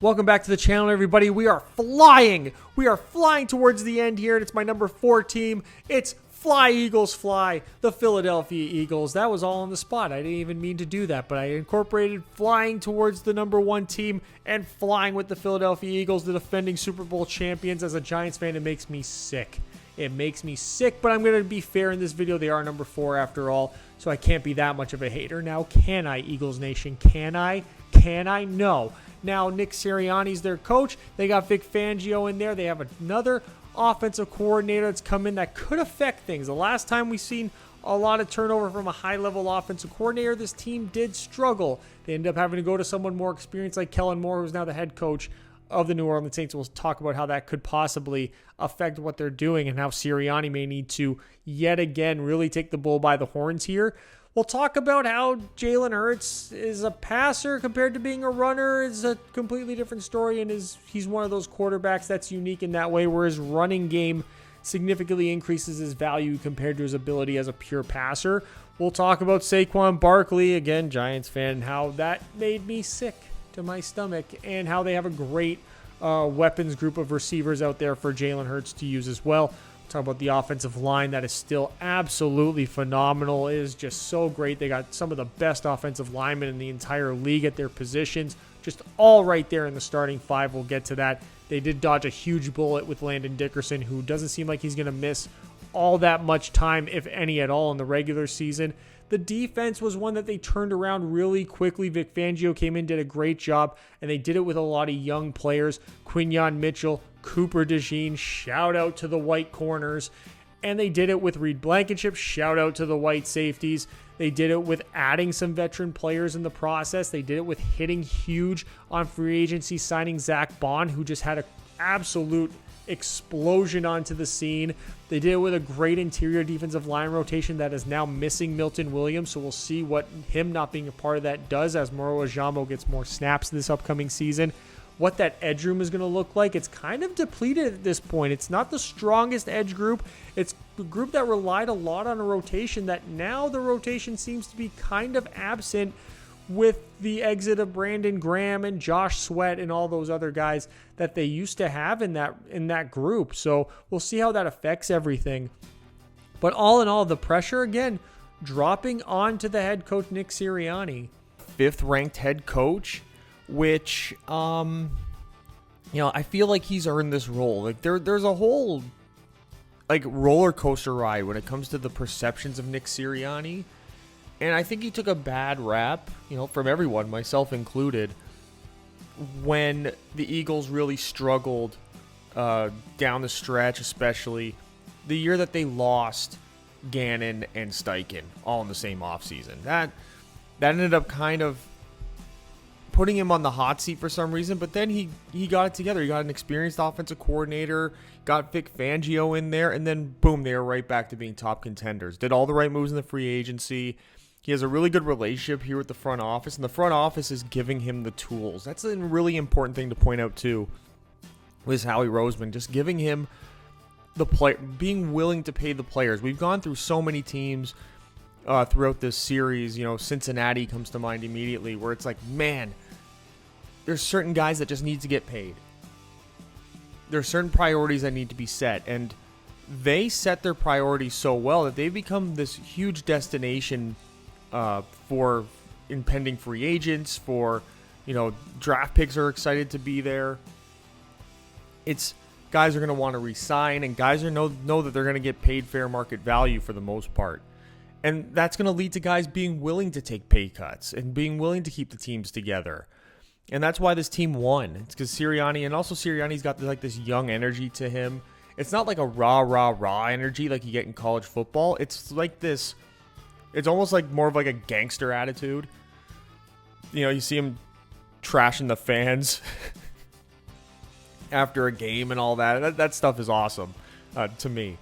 Welcome back to the channel, everybody. We are flying. We are flying towards the end here, and it's my number 4 team. It's Fly, Eagles, Fly, the Philadelphia Eagles. That was all on the spot. I didn't even mean to do that, but I incorporated flying towards the number 1 team and flying with the Philadelphia Eagles, the defending Super Bowl champions. As a Giants fan, it makes me sick. It makes me sick, but I'm going to be fair in this video. They are number 4 after all, so I can't be that much of a hater. Now, can I, Eagles Nation? Can I? Can I? No. Now, Nick Sirianni's their coach. They got Vic Fangio in there. They have another offensive coordinator that's come in that could affect things. The last time we've seen a lot of turnover from a high-level offensive coordinator, this team did struggle. They ended up having to go to someone more experienced like Kellen Moore, who's now the head coach of the New Orleans Saints. We'll talk about how that could possibly affect what they're doing and how Sirianni may need to, yet again, really take the bull by the horns here. We'll talk about how Jalen Hurts is a passer compared to being a runner. It's a completely different story, and he's one of those quarterbacks that's unique in that way, where his running game significantly increases his value compared to his ability as a pure passer. We'll talk about Saquon Barkley, again, Giants fan, and how that made me sick to my stomach, and how they have a great weapons group of receivers out there for Jalen Hurts to use as well. Talk about the offensive line that is still absolutely phenomenal. It is just so great. They got some of the best offensive linemen in the entire league at their positions, just all right there in the starting 5. We'll get to that. They did dodge a huge bullet with Landon Dickerson, who doesn't seem like he's going to miss all that much time, if any at all, in the regular season. The defense was one that they turned around really quickly. Vic Fangio came in, did a great job, and they did it with a lot of young players. Quinyon Mitchell, Cooper DeJean, shout out to the white corners. And they did it with Reed Blankenship, shout out to the white safeties. They did it with adding some veteran players in the process. They did it with hitting huge on free agency, signing Zach Bond, who just had an absolute explosion onto the scene. They did it with a great interior defensive line rotation that is now missing Milton Williams, so we'll see what him not being a part of that does as Moro Ajamo gets more snaps this upcoming season. What that edge room is going to look like, it's kind of depleted at this point. It's not the strongest edge group. It's a group that relied a lot on a rotation that now the rotation seems to be kind of absent with the exit of Brandon Graham and Josh Sweat and all those other guys that they used to have in that group. So we'll see how that affects everything. But all in all, the pressure, again, dropping onto the head coach, Nick Sirianni. 5th ranked head coach, which, I feel like he's earned this role. Like there's a whole, roller coaster ride when it comes to the perceptions of Nick Sirianni. And I think he took a bad rap, from everyone, myself included, when the Eagles really struggled down the stretch, especially the year that they lost Gannon and Steichen all in the same offseason. That ended up kind of putting him on the hot seat for some reason, but then he got it together. He got an experienced offensive coordinator, got Vic Fangio in there, and then boom, they were right back to being top contenders. Did all the right moves in the free agency. He has a really good relationship here with the front office, and the front office is giving him the tools. That's a really important thing to point out, too, with Howie Roseman, just giving him the play, being willing to pay the players. We've gone through so many teams throughout this series. Cincinnati comes to mind immediately, where it's like, man, there's certain guys that just need to get paid. There's certain priorities that need to be set, and they set their priorities so well that they've become this huge destination for impending free agents, for, draft picks are excited to be there. It's guys are going to want to re-sign, and guys know that they're going to get paid fair market value for the most part. And that's going to lead to guys being willing to take pay cuts and being willing to keep the teams together. And that's why this team won. It's because Sirianni's got this young energy to him. It's not like a rah energy like you get in college football. It's like this. It's almost like more of like a gangster attitude. You see him trashing the fans after a game and all that. That stuff is awesome to me.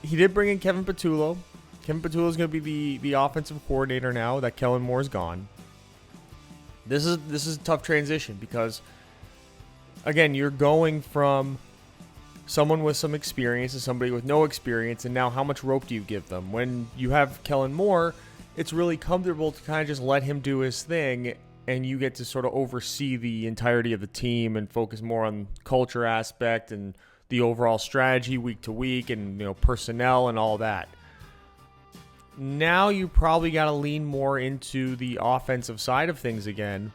He did bring in Kevin Patullo. Kevin Patullo is going to be the offensive coordinator now that Kellen Moore is gone. This is a tough transition because, again, you're going from someone with some experience to somebody with no experience, and now how much rope do you give them? When you have Kellen Moore, it's really comfortable to kind of just let him do his thing and you get to sort of oversee the entirety of the team and focus more on culture aspect and the overall strategy week to week and personnel and all that. Now you probably got to lean more into the offensive side of things again,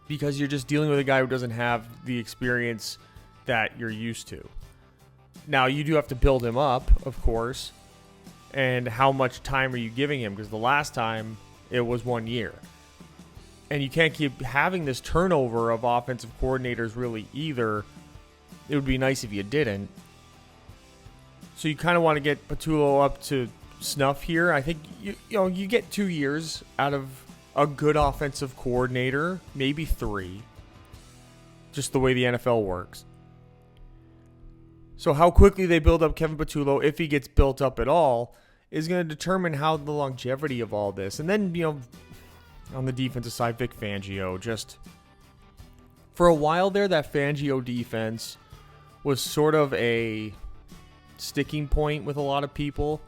because you're just dealing with a guy who doesn't have the experience that you're used to. Now, you do have to build him up, of course, and how much time are you giving him? Because the last time, it was 1 year. And you can't keep having this turnover of offensive coordinators really either. It would be nice if you didn't. So you kind of want to get Patullo up to snuff here. I think you get 2 years out of a good offensive coordinator, maybe 3, just the way the NFL works. So how quickly they build up Kevin Patullo, if he gets built up at all, is going to determine how the longevity of all this. And then, on the defensive side, Vic Fangio, just for a while there, that Fangio defense was sort of a sticking point with a lot of people,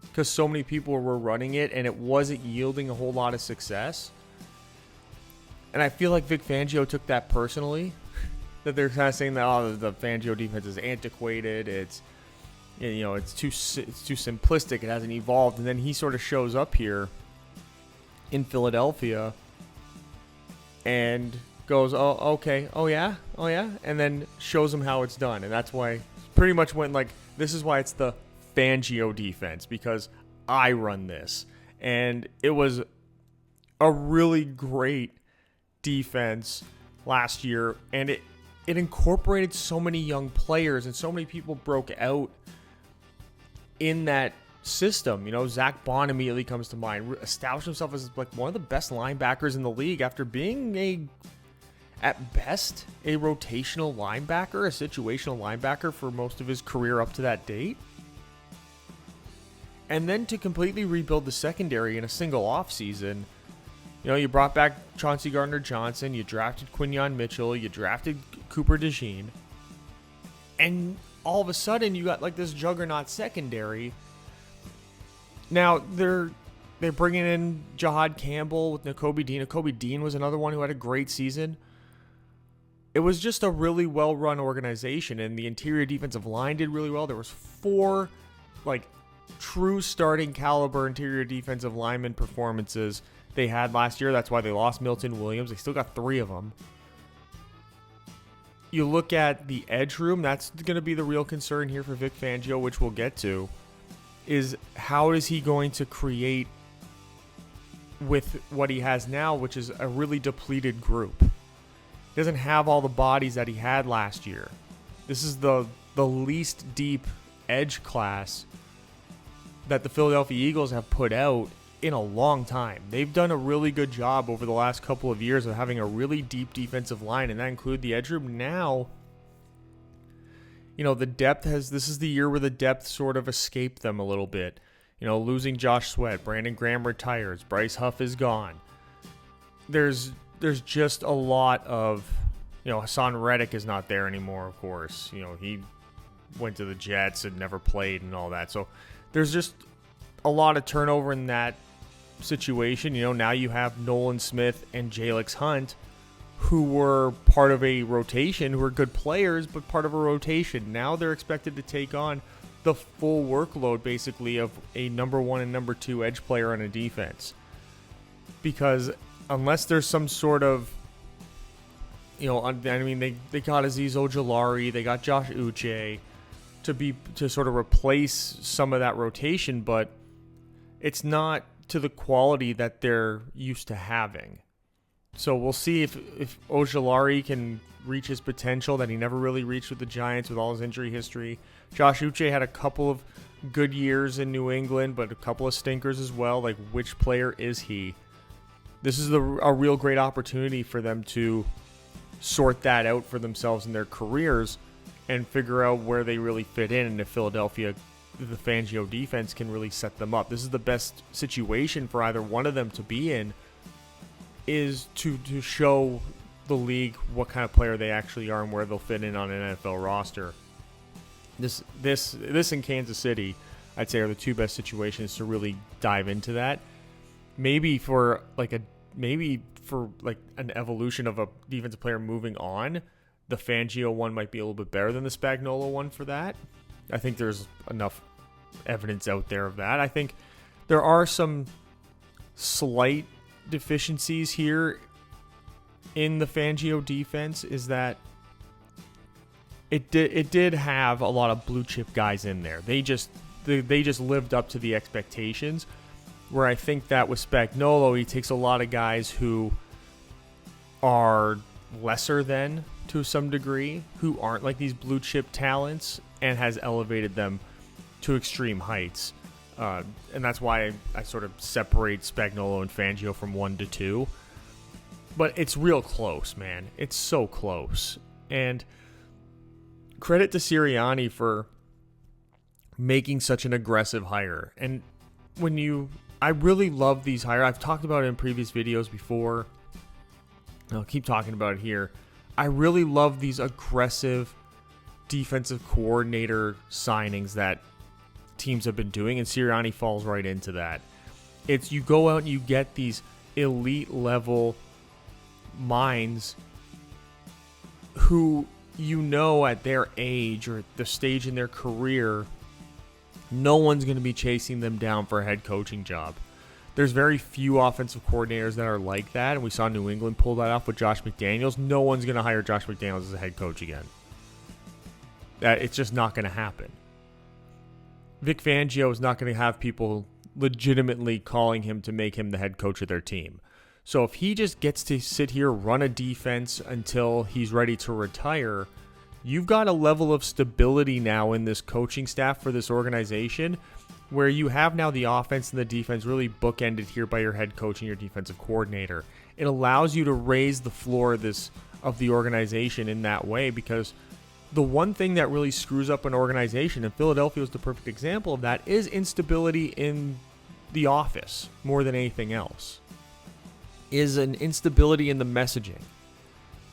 because so many people were running it and it wasn't yielding a whole lot of success. And I feel like Vic Fangio took that personally, that they're kind of saying that the Fangio defense is antiquated, it's too simplistic, it hasn't evolved. And then he sort of shows up here in Philadelphia and goes, oh, okay, oh yeah, and then shows them how it's done. And that's why pretty much went like, this is why it's the Fangio defense, because I run this. And it was a really great defense last year, and it incorporated so many young players, and so many people broke out in that system. Zach Bond immediately comes to mind. Established himself as like one of the best linebackers in the league after being at best a rotational linebacker, a situational linebacker for most of his career up to that date. And then to completely rebuild the secondary in a single offseason, you brought back Chauncey Gardner-Johnson, you drafted Quinyon Mitchell, you drafted Cooper DeJean, and all of a sudden you got like this juggernaut secondary. Now they're bringing in Jahad Campbell with Nakobe Dean. Nakobe Dean was another one who had a great season. It was just a really well-run organization, and the interior defensive line did really well. There was 4 true starting caliber interior defensive lineman performances they had last year. That's why they lost Milton Williams. They still got 3 of them. You look at the edge room, that's going to be the real concern here for Vic Fangio, which we'll get to, is how is he going to create with what he has now, which is a really depleted group. He doesn't have all the bodies that he had last year. This is the least deep edge class that the Philadelphia Eagles have put out in a long time. They've done a really good job over the last couple of years of having a really deep defensive line, and that includes the edge room. Now, the depth this is the year where the depth sort of escaped them a little bit. Losing Josh Sweat, Brandon Graham retires, Bryce Huff is gone. There's just a lot of, Hassan Reddick is not there anymore, of course. He went to the Jets and never played and all that. So there's just a lot of turnover in that situation. Now you have Nolan Smith and Jalix Hunt, who were part of a rotation, who were good players, but part of a rotation. Now they're expected to take on the full workload, basically, of a number 1 and number 2 edge player on a defense. Because unless there's some sort of, they got Azeez Ojulari, they got Josh Uche to sort of replace some of that rotation, but it's not to the quality that they're used to having. So we'll see if Ojulari can reach his potential that he never really reached with the Giants with all his injury history. Josh Uche had a couple of good years in New England, but a couple of stinkers as well. Like, which player is he? This is a real great opportunity for them to sort that out for themselves in their careers and figure out where they really fit in, and if Philadelphia, the Fangio defense, can really set them up. This is the best situation for either one of them to be in, is to show the league what kind of player they actually are and where they'll fit in on an NFL roster. This in Kansas City, I'd say, are the 2 best situations to really dive into that. Maybe for like maybe for like an evolution of a defensive player moving on, the Fangio one might be a little bit better than the Spagnuolo one for that. I think there's enough evidence out there of that. I think there are some slight deficiencies here in the Fangio defense, is that it did have a lot of blue chip guys in there. They just lived up to the expectations. Where I think that with Spagnuolo, he takes a lot of guys who are lesser than to some degree, who aren't like these blue chip talents, and has elevated them to extreme heights. And that's why I sort of separate Spagnuolo and Fangio from 1 to 2. But it's real close, man. It's so close. And credit to Sirianni for making such an aggressive hire. And I really love these hires. I've talked about it in previous videos before. I'll keep talking about it here. I really love these aggressive defensive coordinator signings that teams have been doing, and Sirianni falls right into that. It's you go out and you get these elite level minds who, you know, at their age or the stage in their career, no one's going to be chasing them down for a head coaching job. There's very few offensive coordinators that are like that, and we saw New England pull that off with Josh McDaniels. No one's going to hire Josh McDaniels as a head coach again. It's just not going to happen. Vic Fangio is not going to have people legitimately calling him to make him the head coach of their team. So if he just gets to sit here, run a defense until he's ready to retire, you've got a level of stability now in this coaching staff for this organization where you have now the offense and the defense really bookended here by your head coach and your defensive coordinator. It allows you to raise the floor of the organization in that way, because the one thing that really screws up an organization, and Philadelphia is the perfect example of that, is instability in the office more than anything else. Is an instability in the messaging.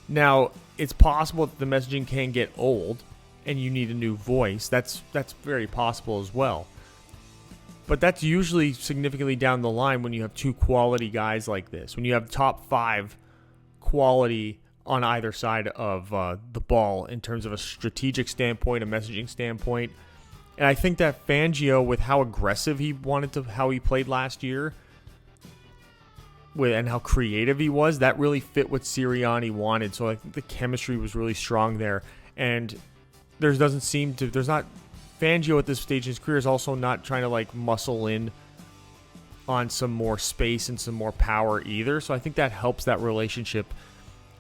Now, it's possible that the messaging can get old and you need a new voice. That's very possible as well. But that's usually significantly down the line when you have two quality guys like this. When you have top 5 quality on either side of the ball in terms of a strategic standpoint, a messaging standpoint. And I think that Fangio, with how aggressive how he played last year, and how creative he was, that really fit what Sirianni wanted. So I think the chemistry was really strong there. And Fangio at this stage in his career is also not trying to like muscle in on some more space and some more power either. So I think that helps that relationship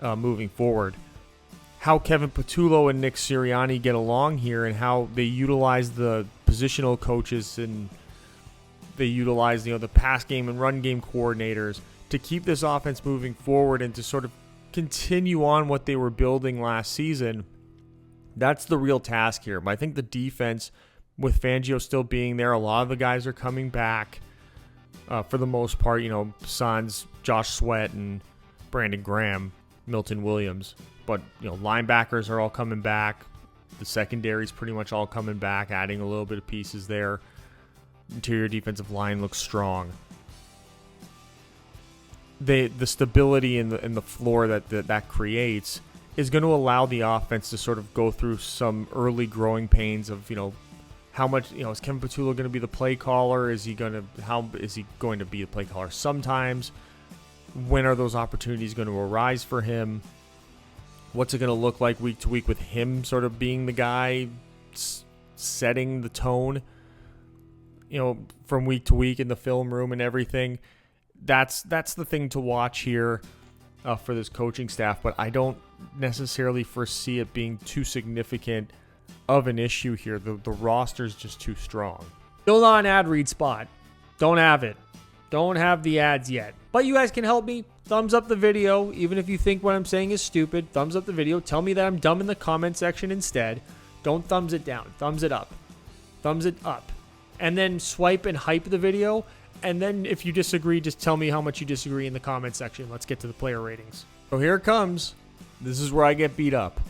moving forward. How Kevin Patullo and Nick Sirianni get along here, and how they utilize the positional coaches and they utilize the pass game and run game coordinators to keep this offense moving forward and to sort of continue on what they were building last season. That's the real task here. But I think the defense, with Fangio still being there, a lot of the guys are coming back for the most part. Sons, Josh Sweat, and Brandon Graham, Milton Williams. But linebackers are all coming back. The secondary's pretty much all coming back, adding a little bit of pieces there. Interior defensive line looks strong. The stability in the floor that creates is going to allow the offense to sort of go through some early growing pains of how much is Kevin Patullo going to be the play caller? Is he going to be the play caller sometimes? When are those opportunities going to arise for him? What's it going to look like week to week with him sort of being the guy setting the tone? From week to week in the film room and everything. That's the thing to watch here for this coaching staff, but I don't necessarily foresee it being too significant of an issue here. The roster's just too strong. Still not an ad read spot. Don't have it. Don't have the ads yet. But you guys can help me. Thumbs up the video. Even if you think what I'm saying is stupid, thumbs up the video. Tell me that I'm dumb in the comment section instead. Don't thumbs it down. Thumbs it up. Thumbs it up. And then swipe and hype the video. And then if you disagree, just tell me how much you disagree in the comment section. Let's get to the player ratings. So here it comes. This is where I get beat up.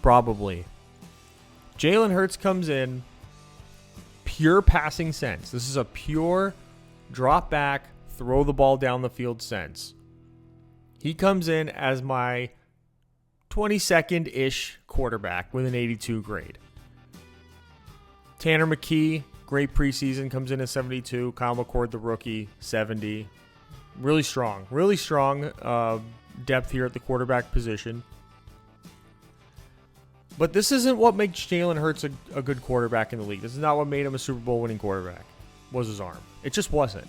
Probably. Jalen Hurts comes in. Pure passing sense. This is a pure drop back, throw the ball down the field sense. He comes in as my 22nd-ish quarterback with an 82 grade. Tanner McKee, great preseason, comes in at 72. Kyle McCord, the rookie, 70. Really strong depth here at the quarterback position. But this isn't what makes Jalen Hurts a good quarterback in the league. This is not what made him a Super Bowl winning quarterback, was his arm. It just wasn't.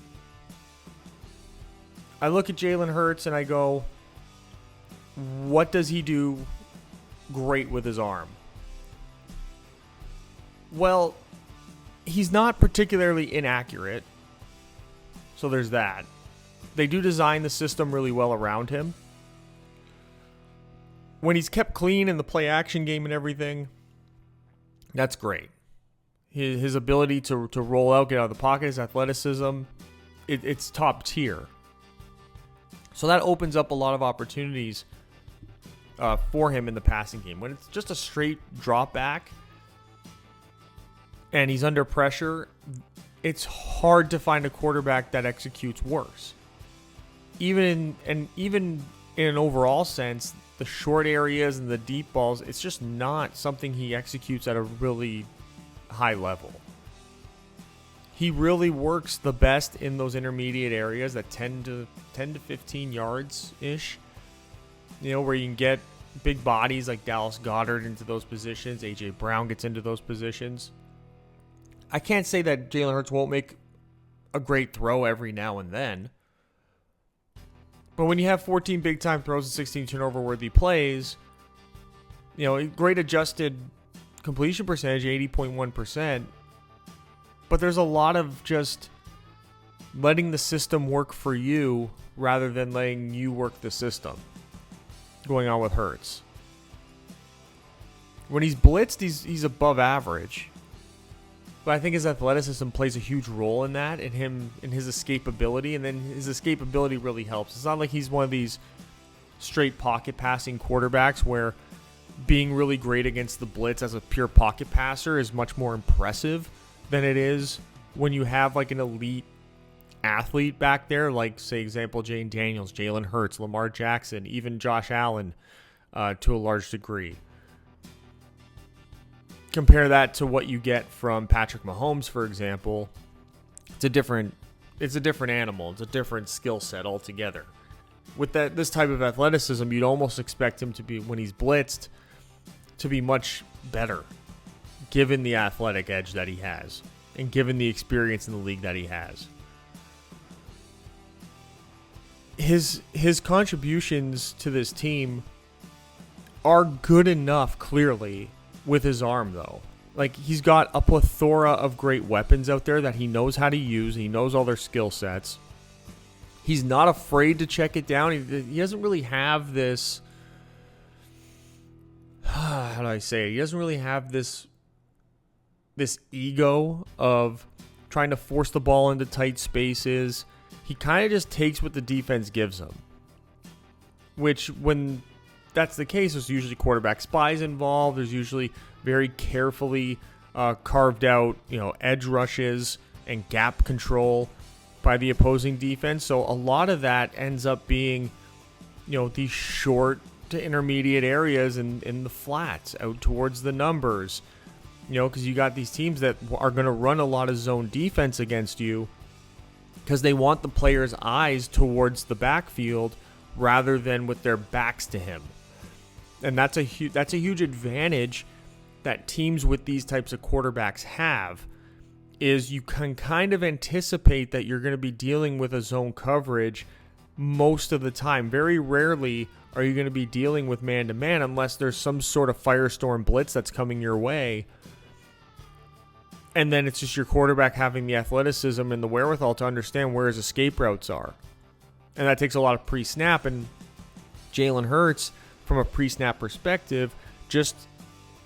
I look at Jalen Hurts and I go, what does he do great with his arm? Well, he's not particularly inaccurate. So there's that. They do design the system really well around him. When he's kept clean in the play action game and everything, that's great. His ability to roll out, get out of the pocket, his athleticism, it's top tier. So that opens up a lot of opportunities for him in the passing game. When it's just a straight drop back and he's under pressure, it's hard to find a quarterback that executes worse. Even in an overall sense, the short areas and the deep balls, it's just not something he executes at a really high level. He really works the best in those intermediate areas, that 10 to 15 yards-ish, where you can get big bodies like Dallas Goedert into those positions. A.J. Brown gets into those positions. I can't say that Jalen Hurts won't make a great throw every now and then. But when you have 14 big-time throws and 16 turnover-worthy plays, great adjusted completion percentage, 80.1%. But there's a lot of just letting the system work for you rather than letting you work the system going on with Hurts. When he's blitzed, he's above average. But I think his athleticism plays a huge role in that, in his escapability, and then his escapability really helps. It's not like he's one of these straight pocket passing quarterbacks where being really great against the blitz as a pure pocket passer is much more impressive than it is when you have like an elite athlete back there, like, say, example, Jane Daniels, Jalen Hurts, Lamar Jackson, even Josh Allen to a large degree. Compare that to what you get from Patrick Mahomes, for example. It's a different animal. It's a different skill set altogether. With this type of athleticism, you'd almost expect him to be, when he's blitzed, to be much better, given the athletic edge that he has and given the experience in the league that he has. His contributions to this team are good enough, clearly, with his arm, though. Like, he's got a plethora of great weapons out there that he knows how to use. He knows all their skill sets. He's not afraid to check it down. He doesn't really have this... How do I say it? He doesn't really have this ego of trying to force the ball into tight spaces. He kind of just takes what the defense gives him. Which, when that's the case, there's usually quarterback spies involved. There's usually very carefully carved out, edge rushes and gap control by the opposing defense. So a lot of that ends up being, these short to intermediate areas in the flats out towards the numbers. Because you got these teams that are going to run a lot of zone defense against you because they want the player's eyes towards the backfield rather than with their backs to him. And that's a huge advantage that teams with these types of quarterbacks have, is you can kind of anticipate that you're going to be dealing with a zone coverage most of the time. Very rarely are you going to be dealing with man-to-man unless there's some sort of firestorm blitz that's coming your way. And then it's just your quarterback having the athleticism and the wherewithal to understand where his escape routes are. And that takes a lot of pre-snap. And Jalen Hurts, from a pre-snap perspective, just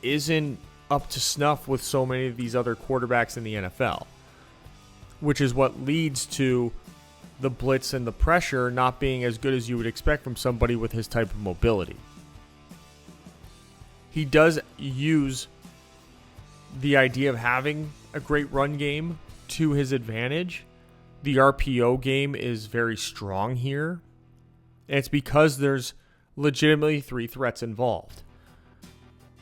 isn't up to snuff with so many of these other quarterbacks in the NFL, which is what leads to the blitz and the pressure not being as good as you would expect from somebody with his type of mobility. He does use the idea of having a great run game to his advantage. The RPO game is very strong here. And it's because there's legitimately 3 threats involved.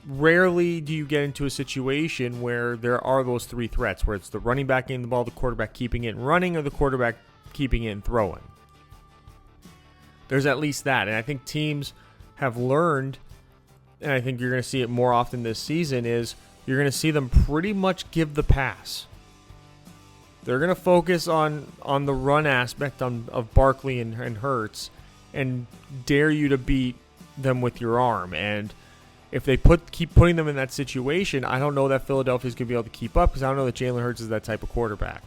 Rarely do you get into a situation where there are those 3 threats, where it's the running back getting the ball, the quarterback keeping it and running, or the quarterback keeping it and throwing. There's at least that. And I think teams have learned, and I think you're going to see it more often this season, is you're going to see them pretty much give the pass. They're going to focus on the run aspect of Barkley and Hurts and dare you to beat them with your arm. And if they keep putting them in that situation, I don't know that Philadelphia's going to be able to keep up, because I don't know that Jalen Hurts is that type of quarterback.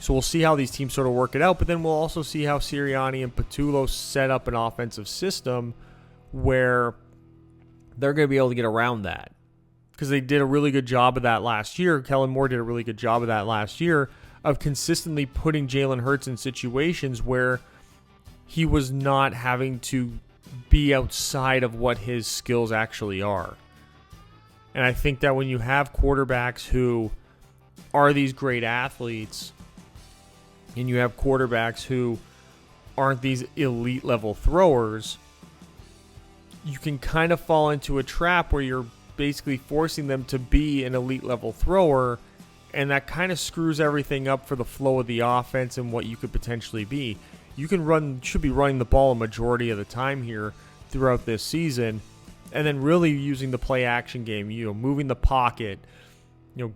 So we'll see how these teams sort of work it out, but then we'll also see how Sirianni and Patullo set up an offensive system where they're going to be able to get around that. Because they did a really good job of that last year. Kellen Moore did a really good job of that last year, of consistently putting Jalen Hurts in situations where he was not having to be outside of what his skills actually are. And I think that when you have quarterbacks who are these great athletes, and you have quarterbacks who aren't these elite level throwers, you can kind of fall into a trap where you're basically forcing them to be an elite level thrower, and that kind of screws everything up for the flow of the offense and what you could potentially be. You should be running the ball a majority of the time here throughout this season, and then really using the play action game, moving the pocket,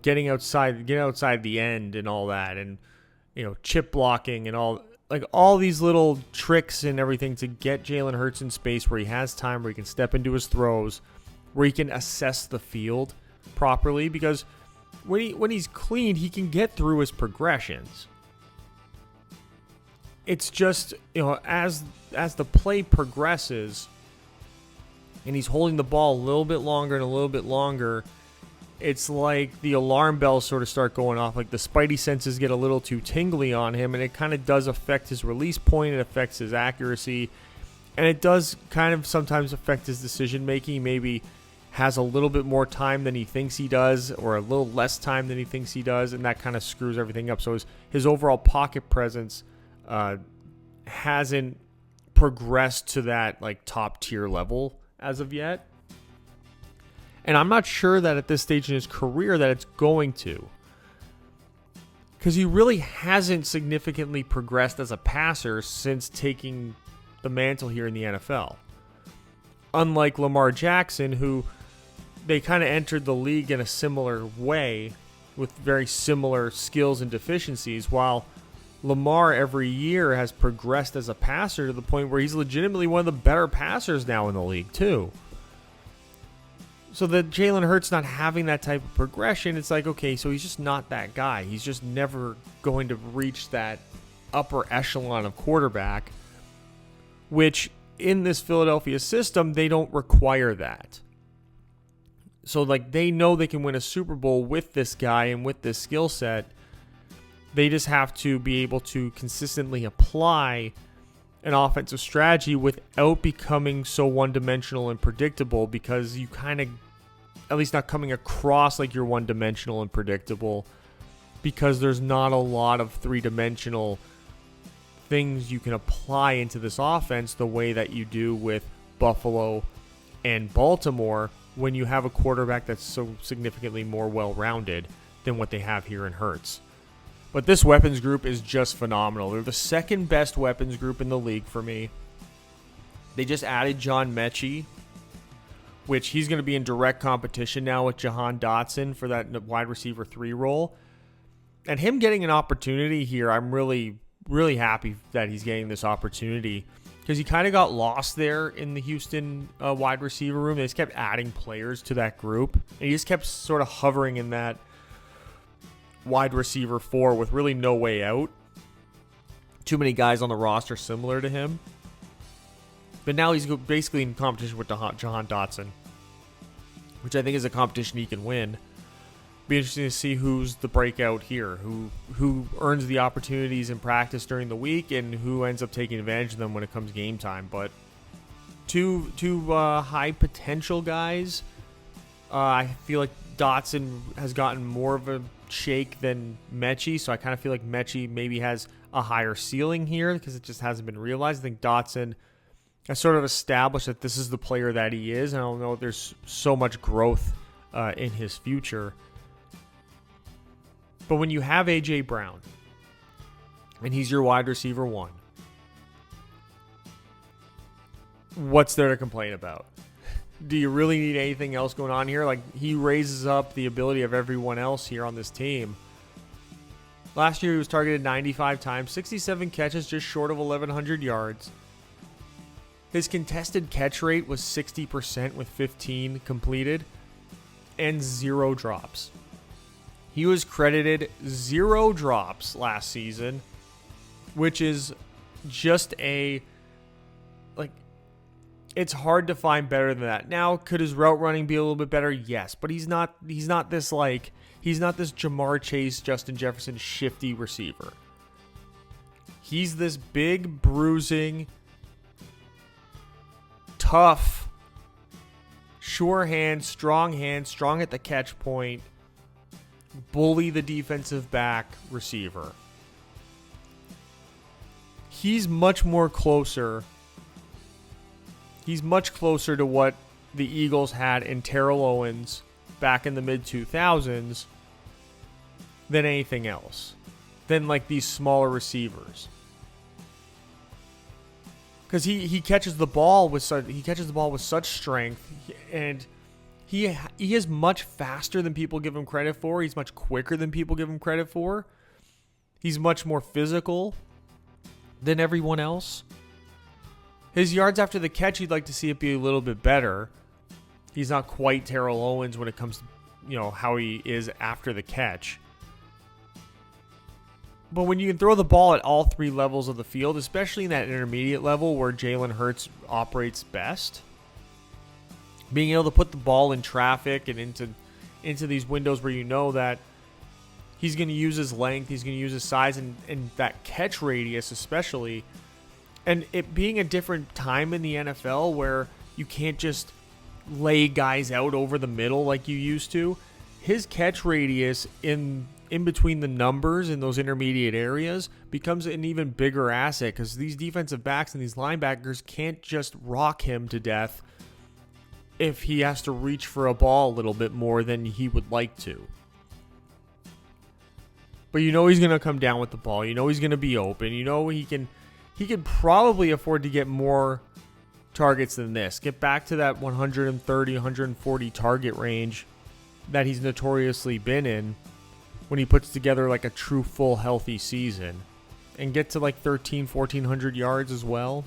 getting outside the end and all that, and chip blocking and all these little tricks and everything to get Jalen Hurts in space where he has time, where he can step into his throws, where he can assess the field properly, because when he's clean, he can get through his progressions. It's just, as the play progresses and he's holding the ball a little bit longer, it's like the alarm bells sort of start going off. Like the spidey senses get a little too tingly on him, and it kind of does affect his release point. It affects his accuracy, and it does kind of sometimes affect his decision making. He maybe has a little bit more time than he thinks he does, or a little less time than he thinks he does, and that kind of screws everything up. So his overall pocket presence hasn't progressed to that top tier level as of yet. And I'm not sure that at this stage in his career that it's going to. Because he really hasn't significantly progressed as a passer since taking the mantle here in the NFL. Unlike Lamar Jackson, who they kind of entered the league in a similar way with very similar skills and deficiencies, while Lamar every year has progressed as a passer to the point where he's legitimately one of the better passers now in the league too. So that Jalen Hurts not having that type of progression, it's like, okay, so he's just not that guy. He's just never going to reach that upper echelon of quarterback, which in this Philadelphia system, they don't require that. So they know they can win a Super Bowl with this guy and with this skill set. They just have to be able to consistently apply an offensive strategy without becoming so one-dimensional and predictable, because you kind of, at least not coming across like you're one-dimensional and predictable, because there's not a lot of three-dimensional things you can apply into this offense the way that you do with Buffalo and Baltimore when you have a quarterback that's so significantly more well-rounded than what they have here in Hurts. But this weapons group is just phenomenal. They're the second best weapons group in the league for me. They just added John Mechie, which he's going to be in direct competition now with Jahan Dotson for that wide receiver 3 role. And him getting an opportunity here, I'm really, really happy that he's getting this opportunity, because he kind of got lost there in the Houston wide receiver room. They just kept adding players to that group, and he just kept sort of hovering in that wide receiver 4 with really no way out. Too many guys on the roster similar to him. But now he's basically in competition with Jahan Dotson, which I think is a competition he can win. Be interesting to see who's the breakout here, who earns the opportunities in practice during the week, and who ends up taking advantage of them when it comes game time. But two high potential guys. I feel like Dotson has gotten more of a shake than Mechie, so I kind of feel like Mechie maybe has a higher ceiling here because it just hasn't been realized. I think Dotson has sort of established that this is the player that he is. And I don't know, there's so much growth in his future. But when you have A.J. Brown, and he's your wide receiver 1, what's there to complain about? Do you really need anything else going on here? Like, he raises up the ability of everyone else here on this team. Last year, he was targeted 95 times, 67 catches, just short of 1,100 yards. His contested catch rate was 60% with 15 completed and 0 drops. He was credited 0 drops last season, which is just it's hard to find better than that. Now, could his route running be a little bit better? Yes, but he's not this Jamar Chase, Justin Jefferson shifty receiver. He's this big, bruising, tough, sure hand, strong at the catch point, bully the defensive back receiver. He's much closer to what the Eagles had in Terrell Owens back in the mid-2000s than anything else, than like these smaller receivers. Because he catches the ball with such strength, and he is much faster than people give him credit for. He's much quicker than people give him credit for. He's much more physical than everyone else. His yards after the catch, you'd like to see it be a little bit better. He's not quite Terrell Owens when it comes to, how he is after the catch. But when you can throw the ball at all 3 levels of the field, especially in that intermediate level where Jalen Hurts operates best, being able to put the ball in traffic and into these windows where you know that he's going to use his length, he's going to use his size, and that catch radius especially. And it being a different time in the NFL where you can't just lay guys out over the middle like you used to, his catch radius in between the numbers in those intermediate areas becomes an even bigger asset, because these defensive backs and these linebackers can't just rock him to death if he has to reach for a ball a little bit more than he would like to. But he's going to come down with the ball. He's going to be open. He could probably afford to get more targets than this. Get back to that 130, 140 target range that he's notoriously been in when he puts together like a true full healthy season, and get to like 1,400 yards as well.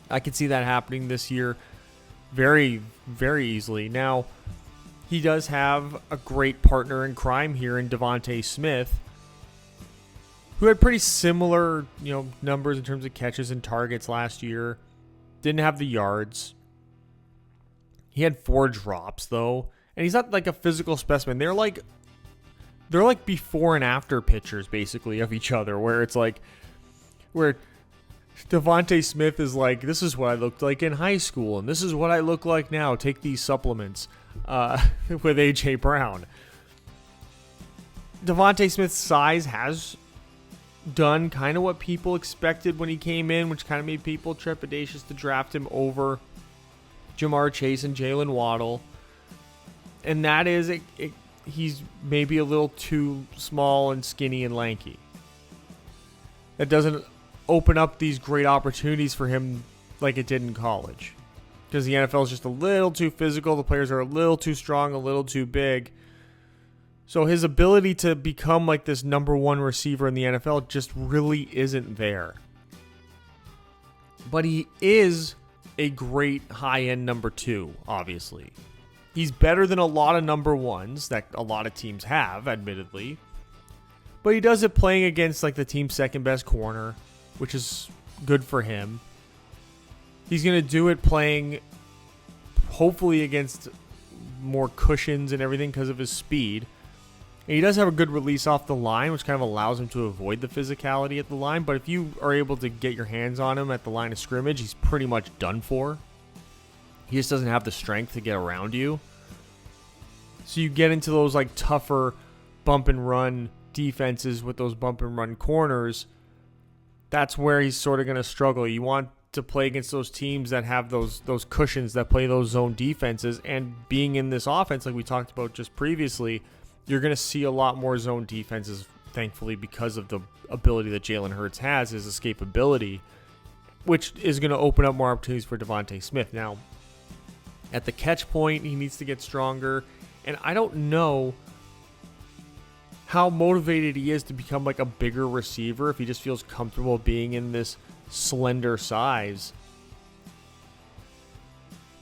I could see that happening this year very, very easily. Now, he does have a great partner in crime here in Devontae Smith, who had pretty similar, numbers in terms of catches and targets last year. Didn't have the yards. He had 4 drops though, and he's not like a physical specimen. They're like before and after pictures basically of each other, where it's like where Devontae Smith is like, this is what I looked like in high school, and this is what I look like now. Take these supplements with A.J. Brown. Devontae Smith's size has done kind of what people expected when he came in, which kind of made people trepidatious to draft him over Jamar Chase and Jalen Waddle. And that is, he's maybe a little too small and skinny and lanky. That doesn't open up these great opportunities for him like it did in college. Because the NFL is just a little too physical. The players are a little too strong, a little too big. So his ability to become like this number 1 receiver in the NFL just really isn't there. But he is a great high-end number 2, obviously. He's better than a lot of number 1s that a lot of teams have, admittedly. But he does it playing against like the team's second best corner, which is good for him. He's going to do it playing hopefully against more cushions and everything because of his speed. And he does have a good release off the line, which kind of allows him to avoid the physicality at the line. But if you are able to get your hands on him at the line of scrimmage, he's pretty much done for. He just doesn't have the strength to get around you. So you get into those like tougher bump and run defenses with those bump and run corners. That's where he's sort of going to struggle. You want to play against those teams that have those cushions that play those zone defenses. And being in this offense, like we talked about just previously, you're going to see a lot more zone defenses, thankfully, because of the ability that Jalen Hurts has, his escapability, which is going to open up more opportunities for Devontae Smith. Now, at the catch point, he needs to get stronger, and I don't know how motivated he is to become like a bigger receiver if he just feels comfortable being in this slender size.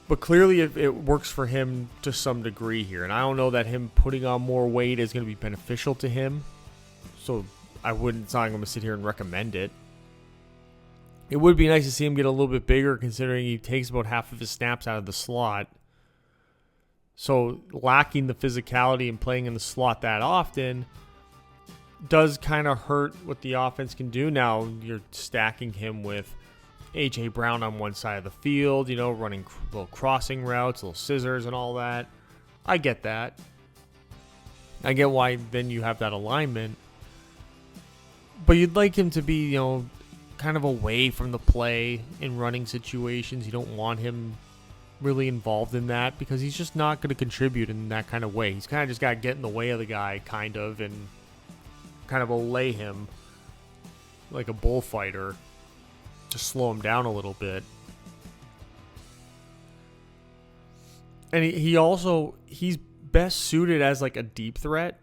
But clearly it works for him to some degree here, and I don't know that him putting on more weight is going to be beneficial to him, so it's not going to sit here and recommend it. It would be nice to see him get a little bit bigger, considering he takes about half of his snaps out of the slot. So lacking the physicality and playing in the slot that often does kind of hurt what the offense can do. Now you're stacking him with A.J. Brown on one side of the field, running little crossing routes, little scissors and all that. I get that. I get why then you have that alignment. But you'd like him to be, kind of away from the play in running situations. You don't want him really involved in that because he's just not going to contribute in that kind of way. He's kind of just got to get in the way of the guy, and kind of allay him like a bullfighter to slow him down a little bit. And he's best suited as like a deep threat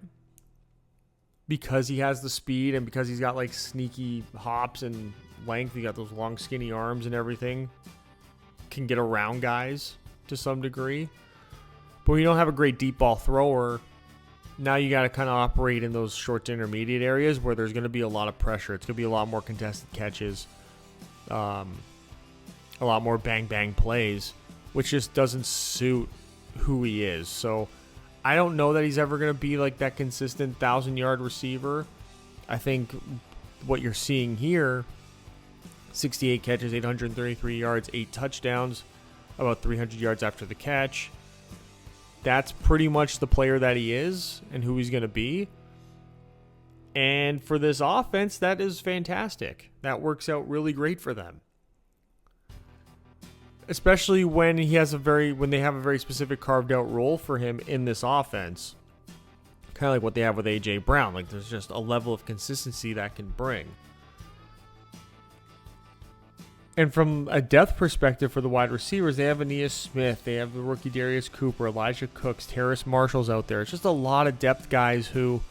because he has the speed and because he's got like sneaky hops and length. He got those long skinny arms and everything. Can get around guys to some degree. But when you don't have a great deep ball thrower, now you got to kind of operate in those short to intermediate areas where there's going to be a lot of pressure. It's going to be a lot more contested catches, a lot more bang plays, which just doesn't suit who he is. So I don't know that he's ever going to be like that consistent 1,000-yard receiver. I think what you're seeing here, 68 catches, 833 yards, 8 touchdowns, about 300 yards after the catch. That's pretty much the player that he is and who he's going to be. And for this offense, that is fantastic. That works out really great for them. Especially when they have a very specific carved out role for him in this offense. Kind of like what they have with A.J. Brown. Like there's just a level of consistency that can bring. And from a depth perspective for the wide receivers, they have Aeneas Smith, they have the rookie Darius Cooper, Elijah Cooks, Terrace Marshall's out there. It's just a lot of depth guys who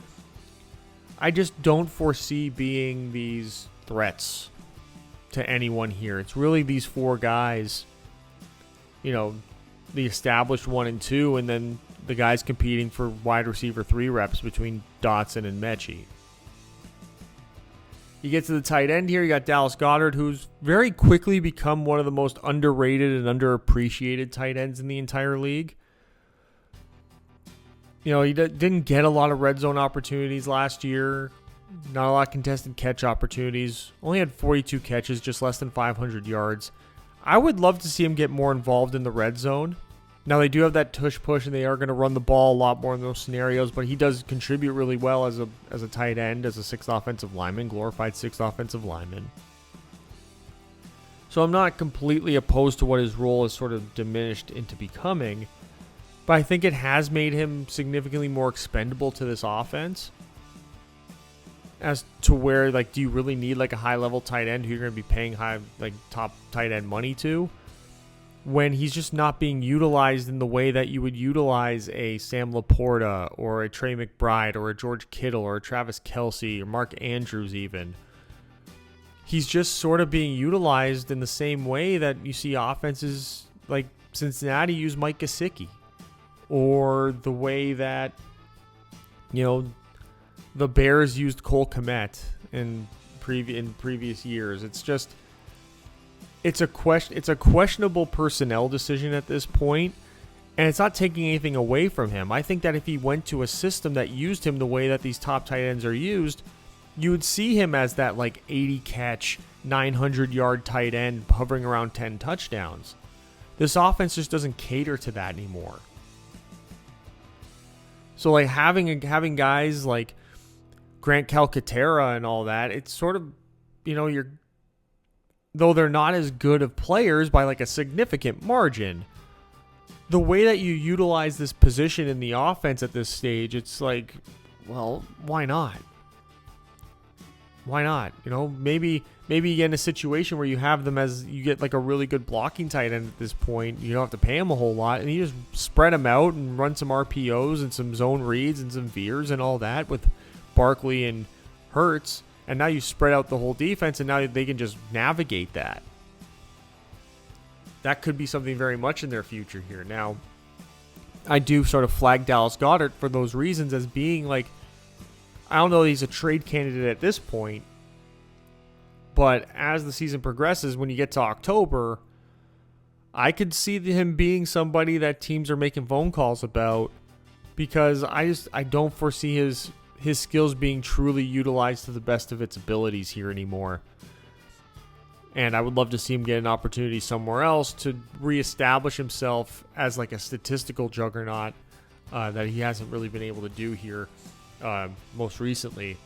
I just don't foresee being these threats to anyone here. It's really these 4 guys, the established 1 and 2, and then the guys competing for wide receiver 3 reps between Dotson and Mechie. You get to the tight end here, you got Dallas Goedert, who's very quickly become one of the most underrated and underappreciated tight ends in the entire league. He didn't get a lot of red zone opportunities last year, not a lot of contested catch opportunities, only had 42 catches, just less than 500 yards. I would love to see him get more involved in the red zone. Now, they do have that tush push, and they are going to run the ball a lot more in those scenarios, but he does contribute really well as a tight end, as a 6th offensive lineman, glorified 6th offensive lineman. So I'm not completely opposed to what his role has sort of diminished into becoming, but I think it has made him significantly more expendable to this offense. As to where, do you really need a high-level tight end who you're going to be paying top tight end money to? When he's just not being utilized in the way that you would utilize a Sam Laporta or a Trey McBride or a George Kittle or a Travis Kelce or Mark Andrews even. He's just sort of being utilized in the same way that you see offenses like Cincinnati use Mike Gesicki, or the way that, the Bears used Cole Kmet in previous years. It's a questionable personnel decision at this point, and it's not taking anything away from him. I think that if he went to a system that used him the way that these top tight ends are used, you would see him as that 80 catch, 900 yard tight end hovering around 10 touchdowns. This offense just doesn't cater to that anymore. So having guys like Grant Calcaterra and all that, it's sort of, though they're not as good of players by like a significant margin, the way that you utilize this position in the offense at this stage, it's like, well, why not? Why not? You know, maybe you get in a situation where you have them as you get like a really good blocking tight end at this point. You don't have to pay them a whole lot, and you just spread them out and run some RPOs and some zone reads and some veers and all that with Barkley and Hurts. And now you spread out the whole defense, and now they can just navigate that. That could be something very much in their future here. Now, I do sort of flag Dallas Goedert for those reasons as being like, I don't know that he's a trade candidate at this point, but as the season progresses, when you get to October, I could see him being somebody that teams are making phone calls about, because I don't foresee his skills being truly utilized to the best of its abilities here anymore. And I would love to see him get an opportunity somewhere else to reestablish himself as like a statistical juggernaut that he hasn't really been able to do here most recently.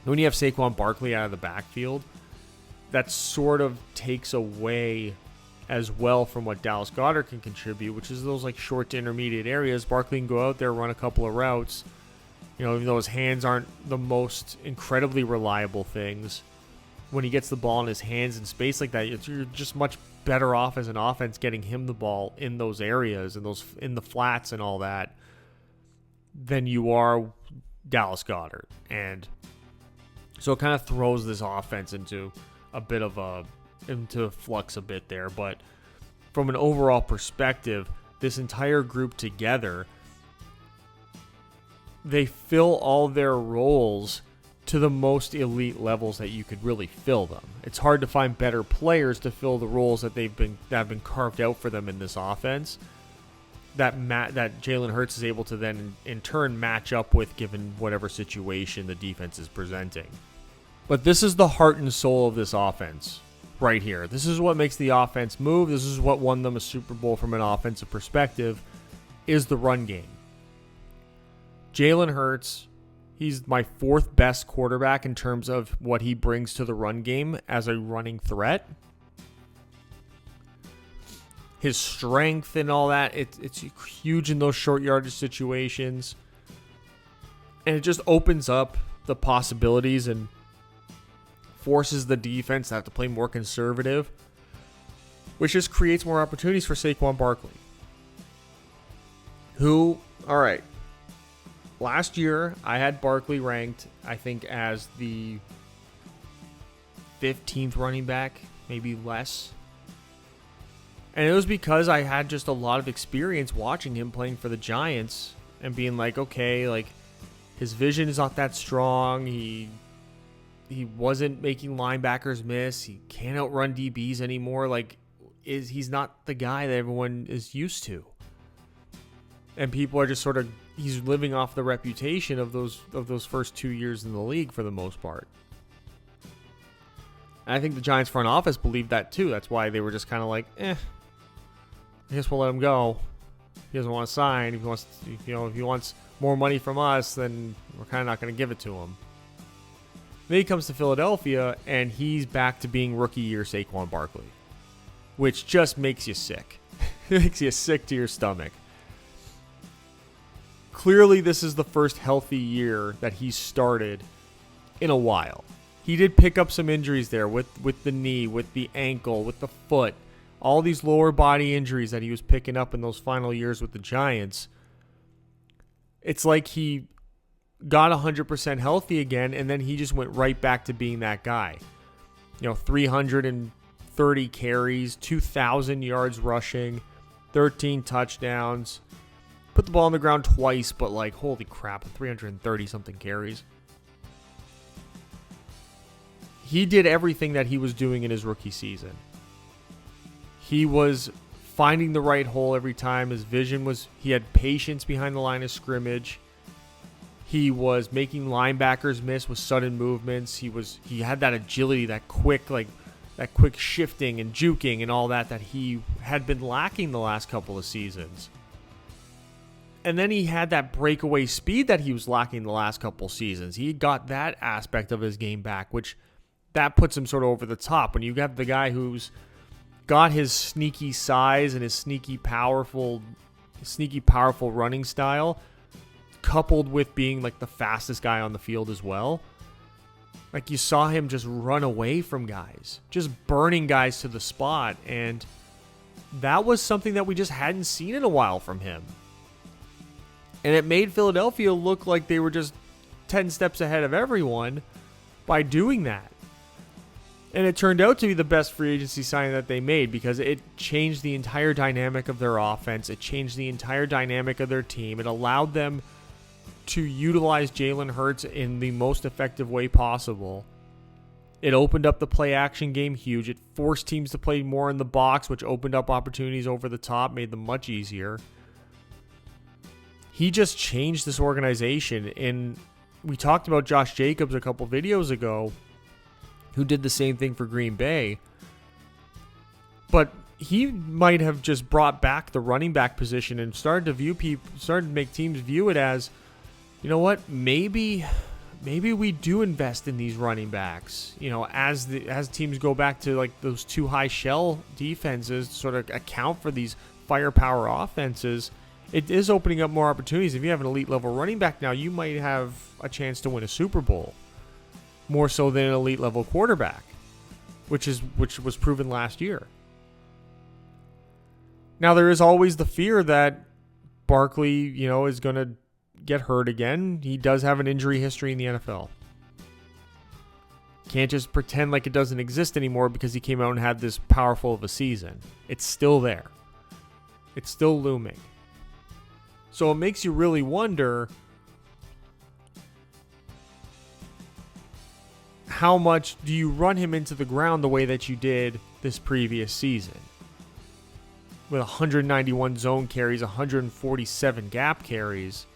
When you have Saquon Barkley out of the backfield, that sort of takes away as well from what Dallas Goedert can contribute, which is those like short to intermediate areas. Barkley can go out there, run a couple of routes. You know, even though his hands aren't the most incredibly reliable things, when he gets the ball in his hands in space like that, you're just much better off as an offense getting him the ball in those areas and those in the flats and all that than you are Dallas Goedert. And so it kind of throws this offense into a bit of into flux a bit there. But from an overall perspective, this entire group together, they fill all their roles to the most elite levels that you could really fill them. It's hard to find better players to fill the roles that have been carved out for them in this offense that Jalen Hurts is able to then in turn match up with given whatever situation the defense is presenting. But this is the heart and soul of this offense right here. This is what makes the offense move. This is what won them a Super Bowl from an offensive perspective, is the run game. Jalen Hurts, he's my fourth best quarterback in terms of what he brings to the run game as a running threat. His strength and all that, it's huge in those short yardage situations. And it just opens up the possibilities and forces the defense to have to play more conservative, which just creates more opportunities for Saquon Barkley. Who, all right, last year, I had Barkley ranked, I think, as the 15th running back, maybe less. And it was because I had just a lot of experience watching him playing for the Giants and being like, okay, like his vision is not that strong. He wasn't making linebackers miss. He can't outrun DBs anymore. Like, he's not the guy that everyone is used to. And people are just sort of, he's living off the reputation of those first 2 years in the league for the most part. And I think the Giants front office believed that too. That's why they were just kind of like, I guess we'll let him go. He doesn't want to sign. If he wants more money from us, then we're kind of not going to give it to him. Then he comes to Philadelphia, and he's back to being rookie year Saquon Barkley, which just makes you sick. It makes you sick to your stomach. Clearly, this is the first healthy year that he's started in a while. He did pick up some injuries there with the knee, with the ankle, with the foot. All these lower body injuries that he was picking up in those final years with the Giants. It's like he got 100% healthy again, and then he just went right back to being that guy. 330 carries, 2,000 yards rushing, 13 touchdowns. Put the ball on the ground twice, but like, holy crap, 330 something carries. He did everything that he was doing in his rookie season. He was finding the right hole every time. His vision was, he had patience behind the line of scrimmage. He was making linebackers miss with sudden movements. He had that agility, that quick shifting and juking and all that he had been lacking the last couple of seasons. And then he had that breakaway speed that he was lacking the last couple seasons. He got that aspect of his game back, which that puts him sort of over the top. When you have the guy who's got his sneaky size and his sneaky powerful running style, coupled with being like the fastest guy on the field as well. Like, you saw him just run away from guys, just burning guys to the spot, and that was something that we just hadn't seen in a while from him. And it made Philadelphia look like they were just 10 steps ahead of everyone by doing that. And it turned out to be the best free agency signing that they made, because it changed the entire dynamic of their offense. It changed the entire dynamic of their team. It allowed them to utilize Jalen Hurts in the most effective way possible. It opened up the play action game huge. It forced teams to play more in the box, which opened up opportunities over the top, made them much easier. He just changed this organization. And we talked about Josh Jacobs a couple videos ago, who did the same thing for Green Bay. But he might have just brought back the running back position and started to make teams view it as, you know what, maybe we do invest in these running backs. You know, as teams go back to like those two high shell defenses to sort of account for these firepower offenses, it is opening up more opportunities. If you have an elite level running back now, you might have a chance to win a Super Bowl, more so than an elite level quarterback, which was proven last year. Now, there is always the fear that Barkley, you know, is going to get hurt again. He does have an injury history in the NFL. Can't just pretend like it doesn't exist anymore because he came out and had this powerful of a season. It's still there. It's still looming. So it makes you really wonder how much do you run him into the ground the way that you did this previous season? With 191 zone carries, 147 gap carries.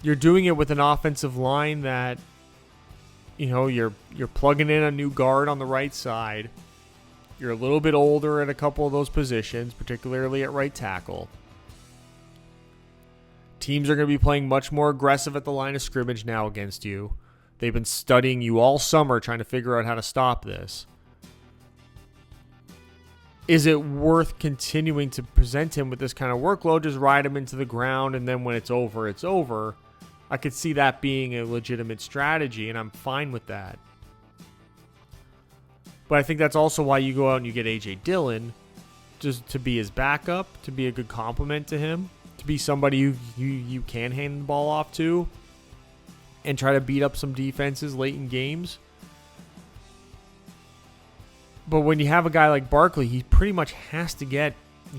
You're doing it with an offensive line that, you know, you're plugging in a new guard on the right side. You're a little bit older at a couple of those positions, particularly at right tackle. Teams are going to be playing much more aggressive at the line of scrimmage now against you. They've been studying you all summer trying to figure out how to stop this. Is it worth continuing to present him with this kind of workload? Just ride him into the ground, and then when it's over, it's over. I could see that being a legitimate strategy, and I'm fine with that. But I think that's also why you go out and you get A.J. Dillon, just to be his backup, to be a good complement to him, to be somebody you can hand the ball off to and try to beat up some defenses late in games. But when you have a guy like Barkley, he pretty much has to get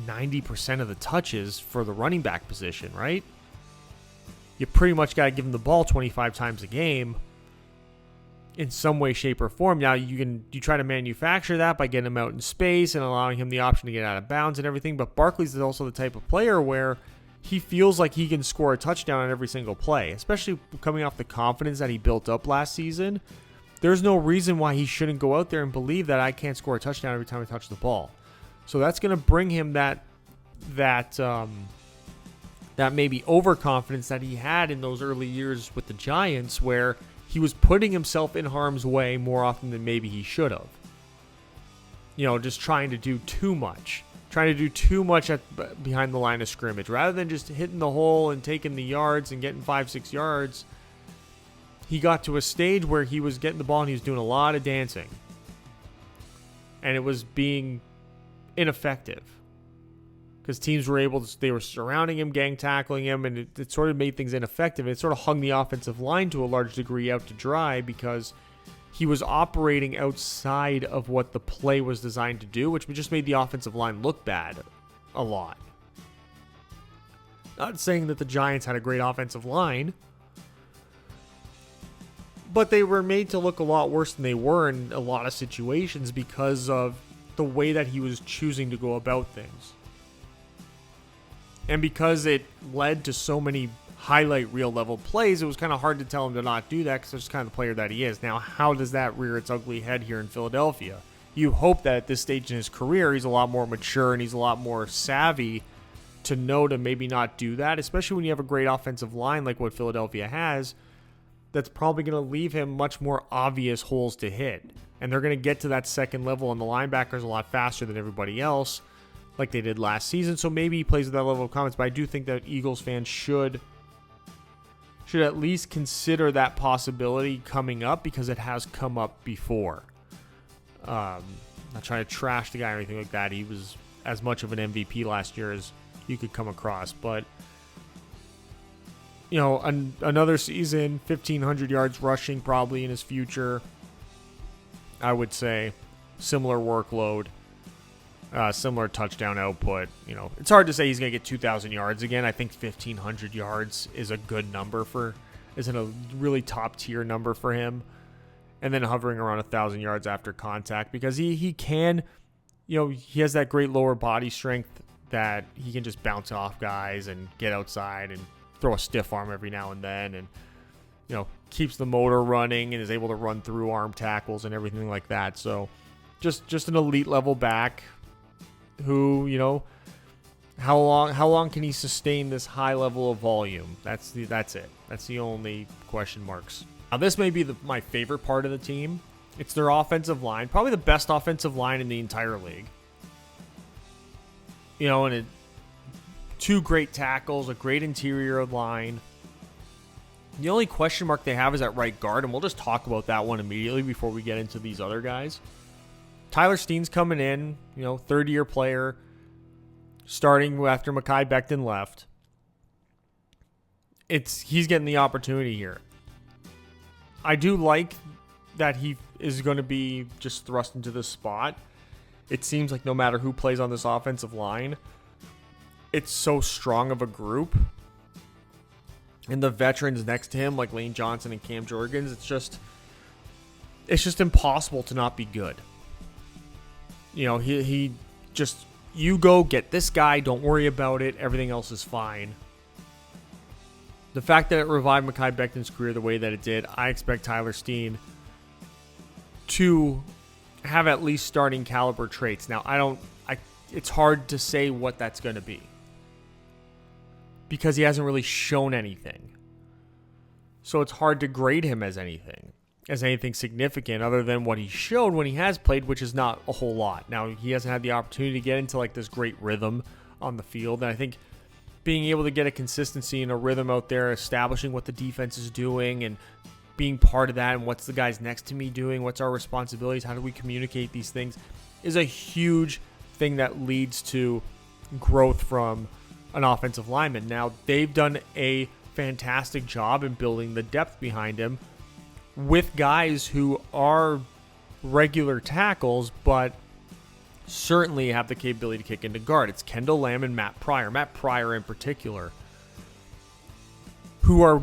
90% of the touches for the running back position, right? You pretty much got to give him the ball 25 times a game in some way, shape, or form. Now, you try to manufacture that by getting him out in space and allowing him the option to get out of bounds and everything. But Barkley's also the type of player where he feels like he can score a touchdown on every single play, especially coming off the confidence that he built up last season. There's no reason why he shouldn't go out there and believe that I can't score a touchdown every time I touch the ball. So that's going to bring him that maybe overconfidence that he had in those early years with the Giants, where he was putting himself in harm's way more often than maybe he should have. You know, just trying to do too much behind the line of scrimmage, rather than just hitting the hole and taking the yards and getting 5-6 yards. He got to a stage where he was getting the ball and he was doing a lot of dancing, and it was being ineffective because teams were they were surrounding him, gang tackling him, and it sort of made things ineffective. It sort of hung the offensive line to a large degree out to dry because he was operating outside of what the play was designed to do, which just made the offensive line look bad a lot. Not saying that the Giants had a great offensive line, but they were made to look a lot worse than they were in a lot of situations because of the way that he was choosing to go about things. And because it led to so many highlight reel level plays, it was kind of hard to tell him to not do that because that's kind of the player that he is. Now, how does that rear its ugly head here in Philadelphia? You hope that at this stage in his career, he's a lot more mature and he's a lot more savvy to know to maybe not do that, especially when you have a great offensive line like what Philadelphia has. That's probably going to leave him much more obvious holes to hit. And they're going to get to that second level, and the linebackers a lot faster than everybody else, like they did last season. So maybe he plays with that level of confidence. But I do think that Eagles fans should at least consider that possibility coming up, because it has come up before. Not trying to trash the guy or anything like that. He was as much of an MVP last year as you could come across. But, you know, another season, 1,500 yards rushing probably in his future, I would say. Similar workload, similar touchdown output. You know, it's hard to say he's going to get 2,000 yards again. I think 1,500 yards is a good number isn't a really top tier number for him. And then hovering around 1,000 yards after contact, because he can, you know, he has that great lower body strength that he can just bounce off guys and get outside and throw a stiff arm every now and then, and, you know, keeps the motor running and is able to run through arm tackles and everything like that. So just an elite level back who, you know, how long can he sustain this high level of volume? That's it. That's the only question marks. Now, this may be my favorite part of the team. It's their offensive line, probably the best offensive line in the entire league. You know, and two great tackles, a great interior line. The only question mark they have is at right guard, and we'll just talk about that one immediately before we get into these other guys. Tyler Steen's coming in, you know, third-year player, starting after Mekhi Becton left. He's getting the opportunity here. I do like that he is going to be just thrust into this spot. It seems like no matter who plays on this offensive line, it's so strong of a group. And the veterans next to him, like Lane Johnson and Cam Jurgens, it's just impossible to not be good. You know, he just, you go get this guy, don't worry about it, everything else is fine. The fact that it revived Mekhi Becton's career the way that it did, I expect Tyler Steen to have at least starting caliber traits. Now, it's hard to say what that's going to be, because he hasn't really shown anything. So it's hard to grade him as anything significant other than what he showed when he has played, which is not a whole lot. Now, he hasn't had the opportunity to get into like this great rhythm on the field. And I think being able to get a consistency and a rhythm out there, establishing what the defense is doing and being part of that, and what's the guys next to me doing, what's our responsibilities, how do we communicate these things, is a huge thing that leads to growth from an offensive lineman. Now, they've done a fantastic job in building the depth behind him with guys who are regular tackles, but certainly have the capability to kick into guard. It's Kendall Lamb and Matt Pryor. Matt Pryor in particular, who are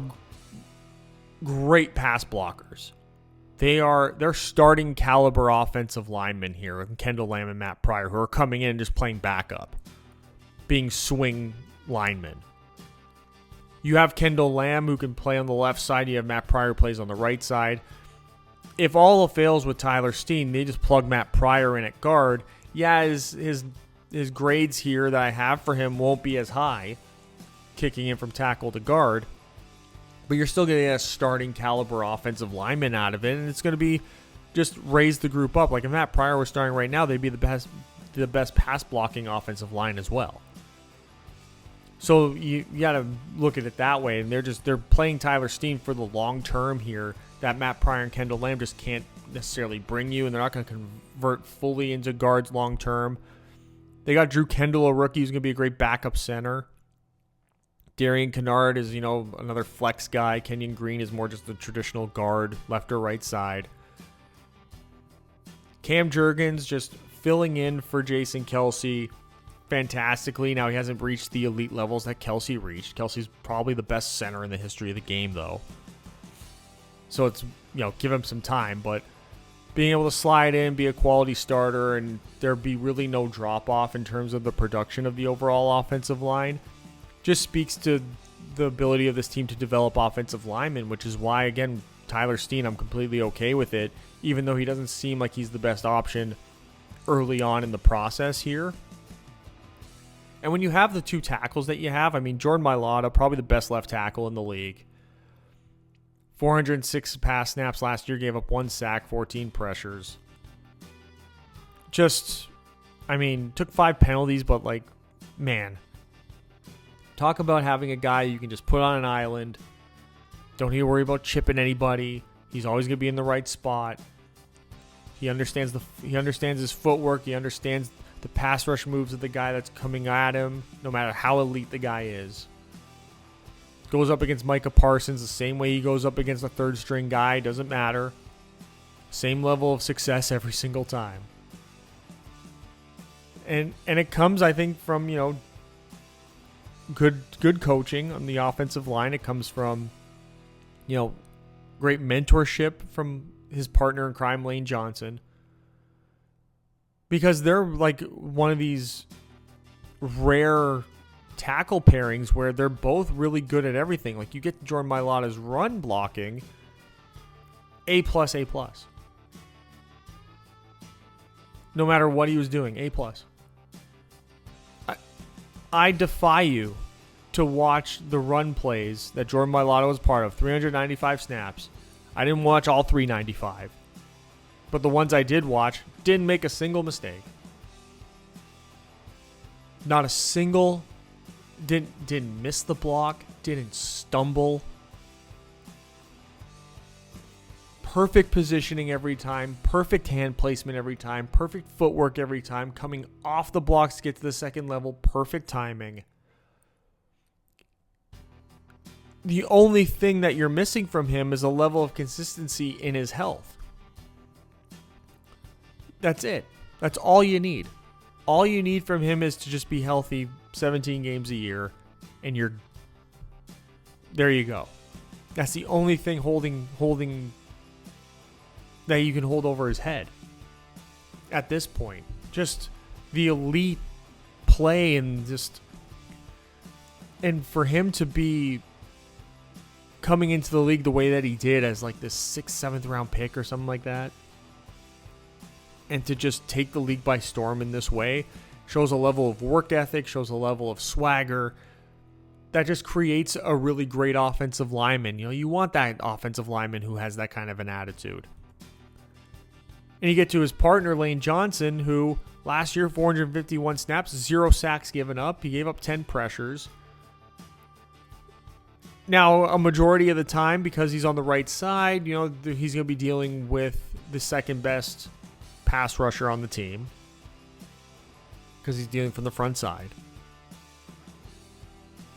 great pass blockers. They're starting caliber offensive linemen here with Kendall Lamb and Matt Pryor, who are coming in and just playing backup, being swing linemen. You have Kendall Lamb, who can play on the left side. You have Matt Pryor, who plays on the right side. If all fails with Tyler Steen, they just plug Matt Pryor in at guard. Yeah, his grades here that I have for him won't be as high, kicking in from tackle to guard, but you're still getting a starting caliber offensive lineman out of it, and it's going to be just raise the group up. Like if Matt Pryor was starting right now, they'd be the best pass blocking offensive line as well. So you got to look at it that way, and they're playing Tyler Steen for the long term here that Matt Pryor and Kendall Lamb just can't necessarily bring you, and they're not going to convert fully into guards long term. They got Drew Kendall, a rookie, who's going to be a great backup center. Darian Kennard is, another flex guy. Kenyon Green is more just the traditional guard, left or right side. Cam Jurgens just filling in for Jason Kelce fantastically. Now, he hasn't reached the elite levels that Kelce reached. Kelce's probably the best center in the history of the game, though. So it's, give him some time. But being able to slide in, be a quality starter, and there be really no drop-off in terms of the production of the overall offensive line just speaks to the ability of this team to develop offensive linemen, which is why, again, Tyler Steen, I'm completely okay with it, even though he doesn't seem like he's the best option early on in the process here. And when you have the two tackles that you have, Jordan Mailata, probably the best left tackle in the league. 406 pass snaps last year, gave up 1 sack, 14 pressures. took 5 penalties, but like, man, talk about having a guy you can just put on an island. Don't need to worry about chipping anybody. He's always going to be in the right spot. He understands his footwork. He understands the pass rush moves of the guy that's coming at him, no matter how elite the guy is. Goes up against Micah Parsons the same way he goes up against a third string guy. Doesn't matter. Same level of success every single time. And it comes, I think, from, good coaching on the offensive line. It comes from, great mentorship from his partner in crime, Lane Johnson. Because they're like one of these rare tackle pairings where they're both really good at everything. Like, you get Jordan Mailata's run blocking, A+, A+. No matter what he was doing, A+. I defy you to watch the run plays that Jordan Mailata was part of, 395 snaps. I didn't watch all 395. But the ones I did watch didn't make a single mistake. Not a single. Didn't miss the block. Didn't stumble. Perfect positioning every time. Perfect hand placement every time. Perfect footwork every time. Coming off the blocks to get to the second level. Perfect timing. The only thing that you're missing from him is a level of consistency in his health. That's it. That's all you need. All you need from him is to just be healthy 17 games a year, and there you go. That's the only thing holding that you can hold over his head at this point. Just the elite play and for him to be coming into the league the way that he did as like this 6th, 7th round pick or something like that, and to just take the league by storm in this way shows a level of work ethic, shows a level of swagger that just creates a really great offensive lineman. You want that offensive lineman who has that kind of an attitude. And you get to his partner, Lane Johnson, who last year, 451 snaps, 0 sacks given up. He gave up 10 pressures. Now, a majority of the time, because he's on the right side, he's going to be dealing with the second best pass rusher on the team because he's dealing from the front side.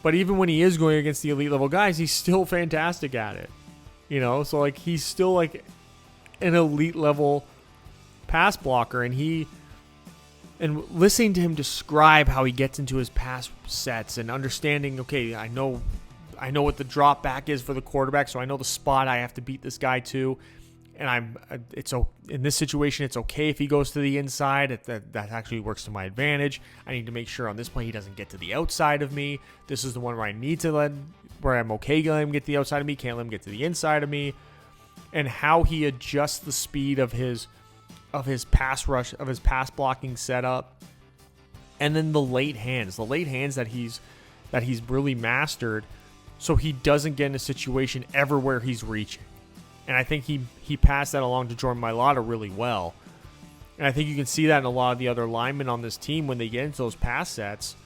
But even when he is going against the elite level guys, he's still fantastic at it. So like he's still like an elite level pass blocker, and listening to him describe how he gets into his pass sets and understanding, okay, I know what the drop back is for the quarterback, so I know the spot I have to beat this guy to. And in this situation, it's okay if he goes to the inside. That actually works to my advantage. I need to make sure on this play he doesn't get to the outside of me. This is the one where I need to where I'm okay letting him get to the outside of me, can't let him get to the inside of me. And how he adjusts the speed of his pass rush, of his pass blocking setup. And then the late hands that he's really mastered, so he doesn't get in a situation ever where he's reaching. And I think he passed that along to Jordan Mailata really well. And I think you can see that in a lot of the other linemen on this team when they get into those pass sets.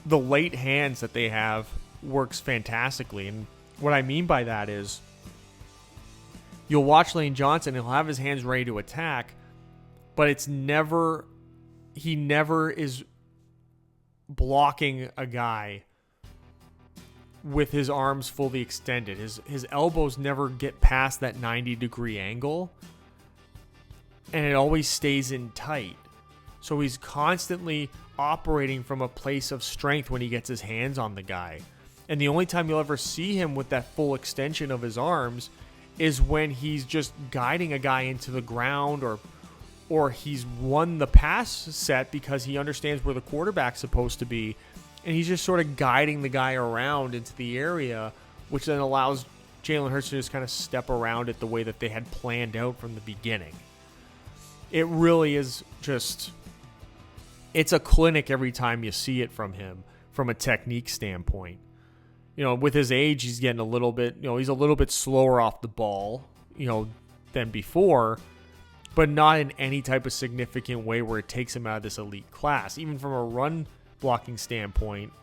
The late hands that they have works fantastically. And what I mean by that is you'll watch Lane Johnson, he'll have his hands ready to attack, but he never is blocking a guy with his arms fully extended. His elbows never get past that 90-degree angle, and it always stays in tight. So he's constantly operating from a place of strength when he gets his hands on the guy. And the only time you'll ever see him with that full extension of his arms is when he's just guiding a guy into the ground, or he's won the pass set because he understands where the quarterback's supposed to be, and he's just sort of guiding the guy around into the area, which then allows Jalen Hurts to just kind of step around it the way that they had planned out from the beginning. It really is just, it's a clinic every time you see it from him, from a technique standpoint. With his age, he's getting a little bit, he's a little bit slower off the ball, than before. but not in any type of significant way where it takes him out of this elite class. Even from a run blocking standpoint,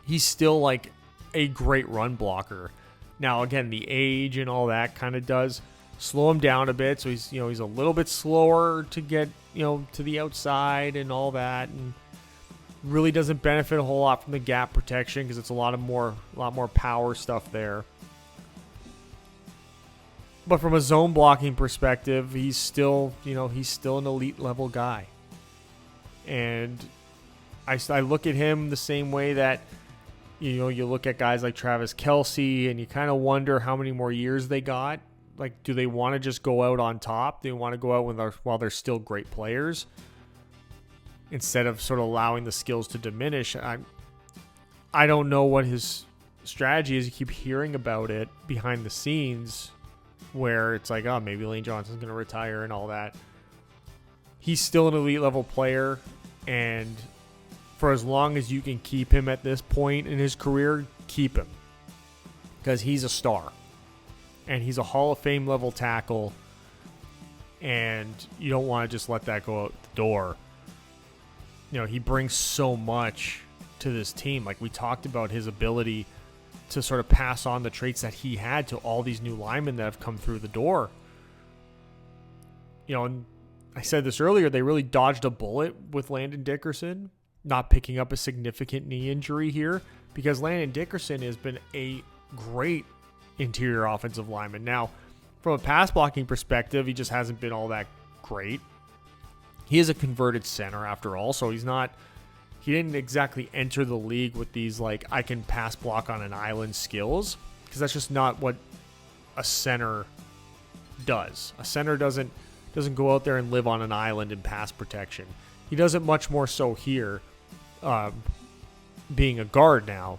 he's still like a great run blocker. Now, again, the age and all that kind of does slow him down a bit. So he's a little bit slower to get, to the outside and all that, and really doesn't benefit a whole lot from the gap protection because it's a lot more power stuff there. But from a zone blocking perspective, he's still an elite level guy. And I look at him the same way that, you look at guys like Travis Kelce and you kind of wonder how many more years they got. Like, do they want to just go out on top? Do they want to go out while they're still great players? Instead of sort of allowing the skills to diminish. I don't know what his strategy is. You keep hearing about it behind the scenes where it's like, oh, maybe Lane Johnson's going to retire and all that. He's still an elite level player, and for as long as you can keep him at this point in his career, keep him. Because he's a star. And he's a Hall of Fame level tackle, and you don't want to just let that go out the door. He brings so much to this team. Like, we talked about his ability to sort of pass on the traits that he had to all these new linemen that have come through the door. And I said this earlier, they really dodged a bullet with Landon Dickerson not picking up a significant knee injury here, because Landon Dickerson has been a great interior offensive lineman. Now, from a pass blocking perspective, he just hasn't been all that great. He is a converted center after all, so he didn't exactly enter the league with these, like, I can pass block on an island skills, because that's just not what a center does. A center doesn't go out there and live on an island in pass protection. He does it much more so here, being a guard now.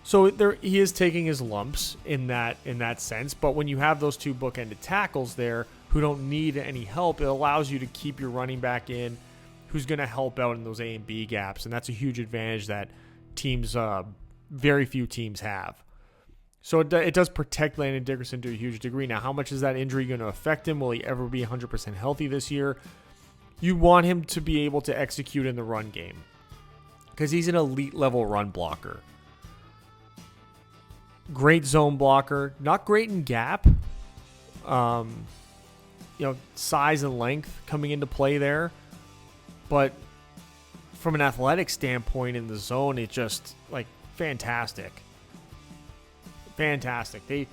So he is taking his lumps in that sense, but when you have those two bookended tackles there who don't need any help, it allows you to keep your running back in, who's going to help out in those A and B gaps, and that's a huge advantage that very few teams have. So it does protect Landon Dickerson to a huge degree. Now, how much is that injury going to affect him? Will he ever be 100% healthy this year? You want him to be able to execute in the run game, because he's an elite level run blocker. Great zone blocker, not great in gap. Size and length coming into play there. But from an athletic standpoint in the zone, it's just like fantastic. Fantastic. They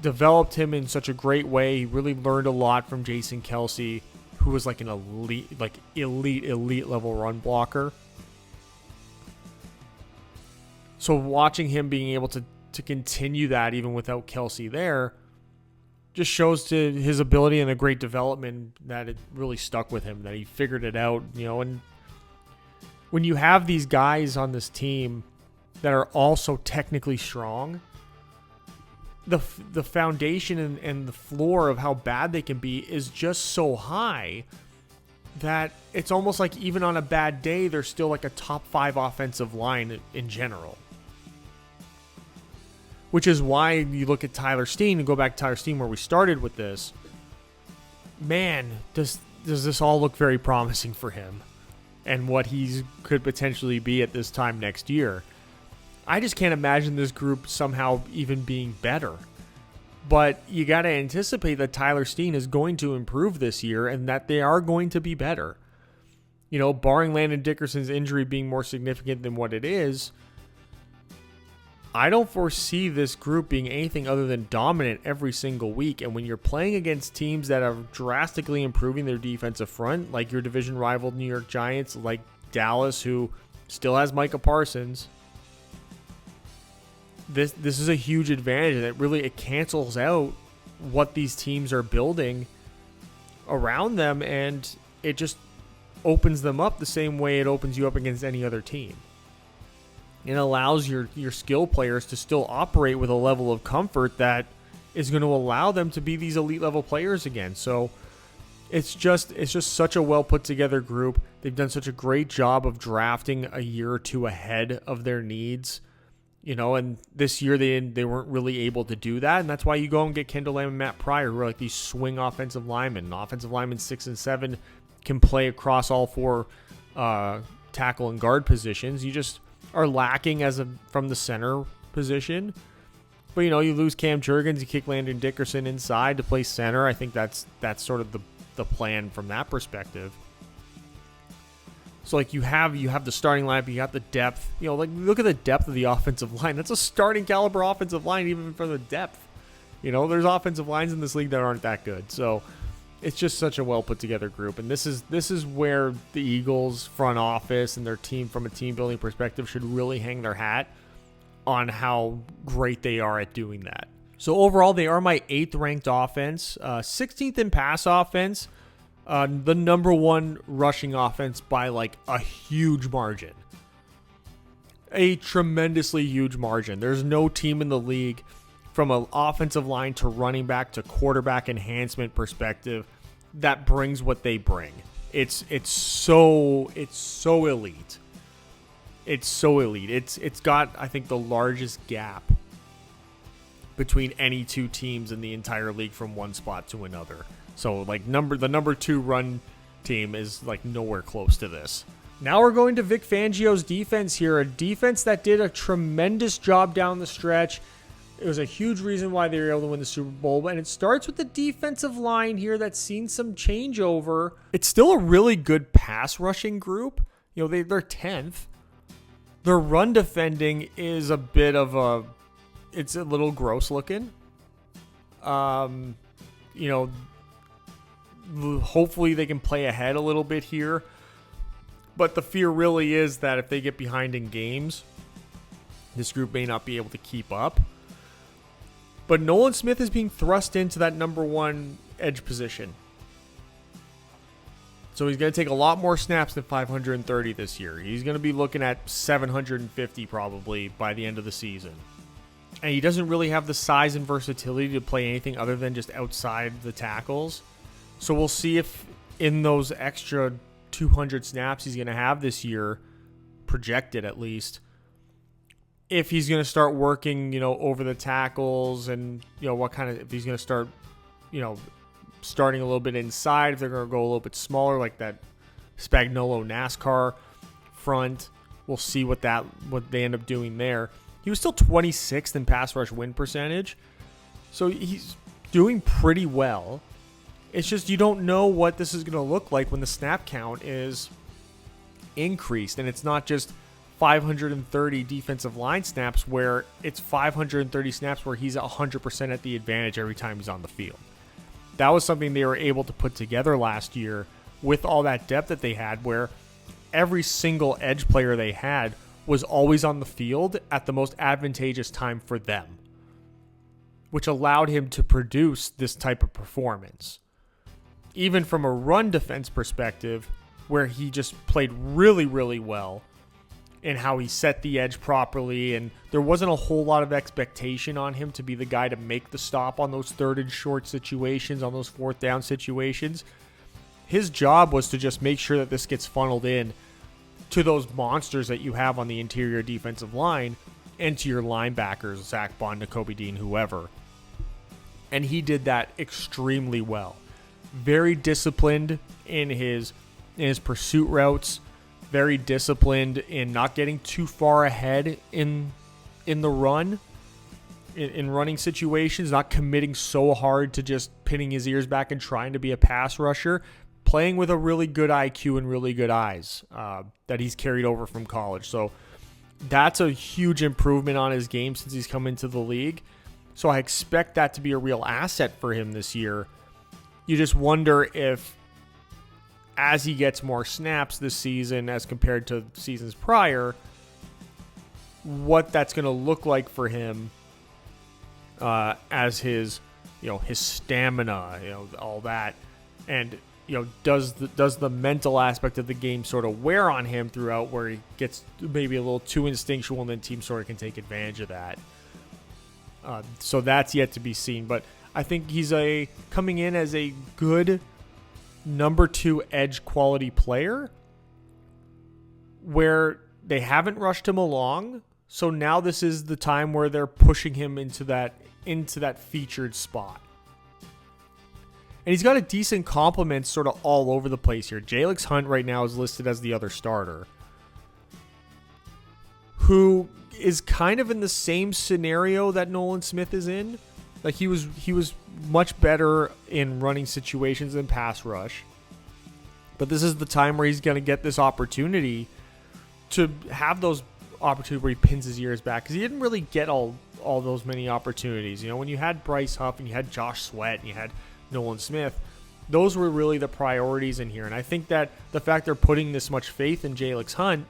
developed him in such a great way. He really learned a lot from Jason Kelce, who was like an elite level run blocker. So watching him being able to continue that even without Kelce there just shows to his ability and a great development that it really stuck with him, that he figured it out, and when you have these guys on this team that are also technically strong, the foundation and the floor of how bad they can be is just so high that it's almost like even on a bad day, they're still like a top 5 offensive line in general. Which is why you look at Tyler Steen and go back to Tyler Steen where we started with this. Man, does this all look very promising for him and what he could potentially be at this time next year. I just can't imagine this group somehow even being better. But you got to anticipate that Tyler Steen is going to improve this year and that they are going to be better. Barring Landon Dickerson's injury being more significant than what it is, I don't foresee this group being anything other than dominant every single week. And when you're playing against teams that are drastically improving their defensive front, like your division rival New York Giants, like Dallas, who still has Micah Parsons, this is a huge advantage. And it cancels out what these teams are building around them, and it just opens them up the same way it opens you up against any other team. It allows your skill players to still operate with a level of comfort that is going to allow them to be these elite level players again. So it's just such a well put together group. They've done such a great job of drafting a year or two ahead of their needs. And this year they weren't really able to do that, and that's why you go and get Kendall Lamb and Matt Pryor, who are like these swing offensive linemen. Offensive linemen 6 and 7 can play across all 4 tackle and guard positions. You just are lacking from the center position. But you lose Cam Jurgens, you kick Landon Dickerson inside to play center. I think that's sort of the plan from that perspective. So you have the starting lineup, you got the depth. Look at the depth of the offensive line. That's a starting caliber offensive line, even for the depth. There's offensive lines in this league that aren't that good. So it's just such a well put together group, and this is where the Eagles front office and their team, from a team building perspective, should really hang their hat on how great they are at doing that. So overall, they are my 8th ranked offense, 16th in pass offense. The number 1 rushing offense by a huge margin. A tremendously huge margin. There's no team in the league, from an offensive line to running back to quarterback enhancement perspective, that brings what they bring. It's so elite. It's so elite. It's got, I think, the largest gap between any 2 teams in the entire league from one spot to another. So the number 2 run team is nowhere close to this. Now we're going to Vic Fangio's defense here, a defense that did a tremendous job down the stretch. It was a huge reason why they were able to win the Super Bowl, and it starts with the defensive line here that's seen some changeover. It's still a really good pass rushing group. They're 10th. Their run defending is a bit of it's a little gross looking. Hopefully they can play ahead a little bit here. But the fear really is that if they get behind in games, this group may not be able to keep up. But Nolan Smith is being thrust into that number 1 edge position. So he's going to take a lot more snaps than 530 this year. He's going to be looking at 750 probably by the end of the season. And he doesn't really have the size and versatility to play anything other than just outside the tackles. So we'll see if in those extra 200 snaps he's going to have this year, projected at least, if he's going to start working, over the tackles, and, if he's going to start, starting a little bit inside, if they're going to go a little bit smaller, like that Spagnuolo NASCAR front. We'll see what they end up doing there. He was still 26th in pass rush win percentage, so he's doing pretty well. It's just you don't know what this is going to look like when the snap count is increased, and it's not just 530 defensive line snaps where it's 530 snaps where he's 100% at the advantage every time he's on the field. That was something they were able to put together last year with all that depth that they had, where every single edge player they had was always on the field at the most advantageous time for them, which allowed him to produce this type of performance. Even from a run defense perspective, where he just played really, really well in how he set the edge properly, and there wasn't a whole lot of expectation on him to be the guy to make the stop on those 3rd and short situations, on those 4th down situations. His job was to just make sure that this gets funneled in to those monsters that you have on the interior defensive line and to your linebackers, Zach Bond, Nakobe Dean, whoever. And he did that extremely well. Very disciplined in his pursuit routes, very disciplined in not getting too far ahead in the run, in running situations, not committing so hard to just pinning his ears back and trying to be a pass rusher, playing with a really good IQ and really good eyes that he's carried over from college. So that's a huge improvement on his game since he's come into the league. So I expect that to be a real asset for him this year. You just wonder if, as he gets more snaps this season as compared to seasons prior, what that's going to look like for him as his stamina, all that, and does the mental aspect of the game sort of wear on him throughout, where he gets maybe a little too instinctual, and then teams sort of can take advantage of that. So that's yet to be seen, but I think he's coming in as a good number 2 edge quality player, where they haven't rushed him along So now this is the time where they're pushing him into that featured spot. And he's got a decent complement sort of all over the place here. Jalen Hunt right now is listed as the other starter, who is kind of in the same scenario that Nolan Smith is in. Like he was much better in running situations than pass rush. But this is the time where he's going to get this opportunity to have those opportunities where he pins his ears back, because he didn't really get all those many opportunities. You know, when you had Bryce Huff and you had Josh Sweat and you had Nolan Smith, those were really the priorities in here. And I think that the fact they're putting this much faith in Jalen Hunt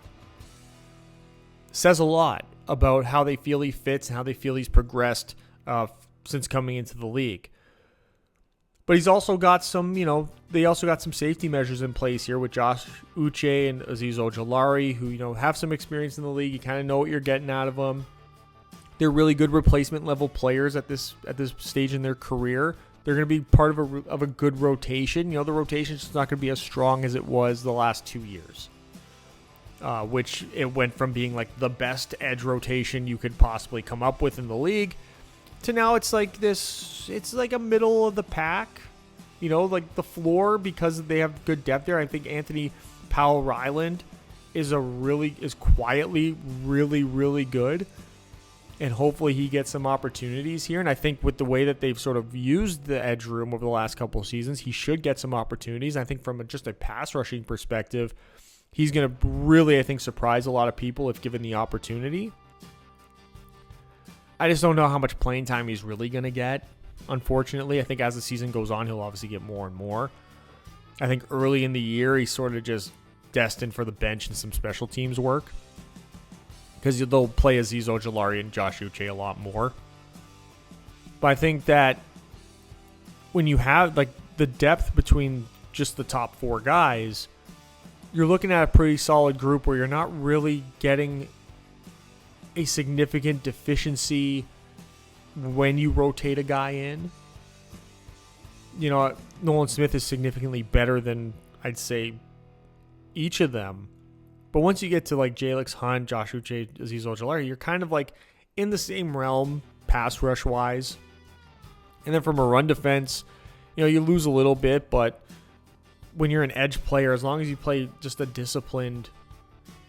says a lot about how they feel he fits and how they feel he's progressed since coming into the league. But he's also got some, they also got some safety measures in place here with Josh Uche and Azeez Ojulari, who, have some experience in the league. You kind of know what you're getting out of them. They're really good replacement level players at this stage in their career. They're going to be part of a good rotation. The rotation's just not going to be as strong as it was the last 2 years, which it went from being like the best edge rotation you could possibly come up with in the league to now it's like this. It's like a middle of the pack, like the floor, because they have good depth there. I think Anthony Powell-Ryland is quietly really, really good. And hopefully he gets some opportunities here. And I think with the way that they've sort of used the edge room over the last couple of seasons, he should get some opportunities. I think from just a pass rushing perspective, he's going to really, surprise a lot of people if given the opportunity. I just don't know how much playing time he's really going to get, unfortunately. I think as the season goes on, he'll obviously get more and more. I think early in the year, he's sort of just destined for the bench and some special teams work, because they'll play Azeez Ojulari and Josh Uche a lot more. But I think that when you have like the depth between just the top 4 guys, you're looking at a pretty solid group where you're not really getting a significant deficiency when you rotate a guy in. Nolan Smith is significantly better than, I'd say, each of them. But once you get to like Jalen Hunt, Josh Uche, Azeez Ojulari, you're kind of like in the same realm pass rush wise. And then from a run defense, you lose a little bit, but when you're an edge player, as long as you play just a disciplined,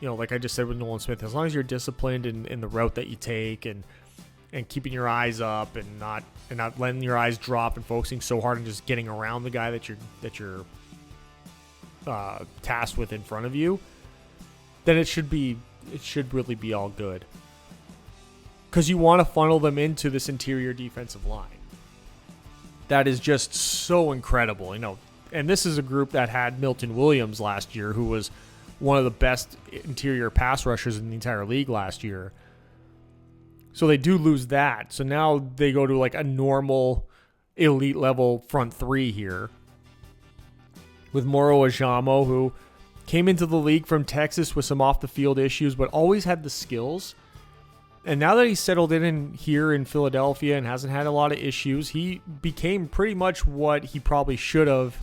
like I just said with Nolan Smith, as long as you're disciplined in the route that you take and keeping your eyes up and not letting your eyes drop and focusing so hard on just getting around the guy that you're tasked with in front of you, then it should really be all good. Because you want to funnel them into this interior defensive line. That is just so incredible, And this is a group that had Milton Williams last year, who was one of the best interior pass rushers in the entire league last year. So they do lose that. So now they go to like a normal elite level front 3 here with Moro Ajamo, who came into the league from Texas with some off the field issues, but always had the skills. And now that he's settled in here in Philadelphia and hasn't had a lot of issues, he became pretty much what he probably should have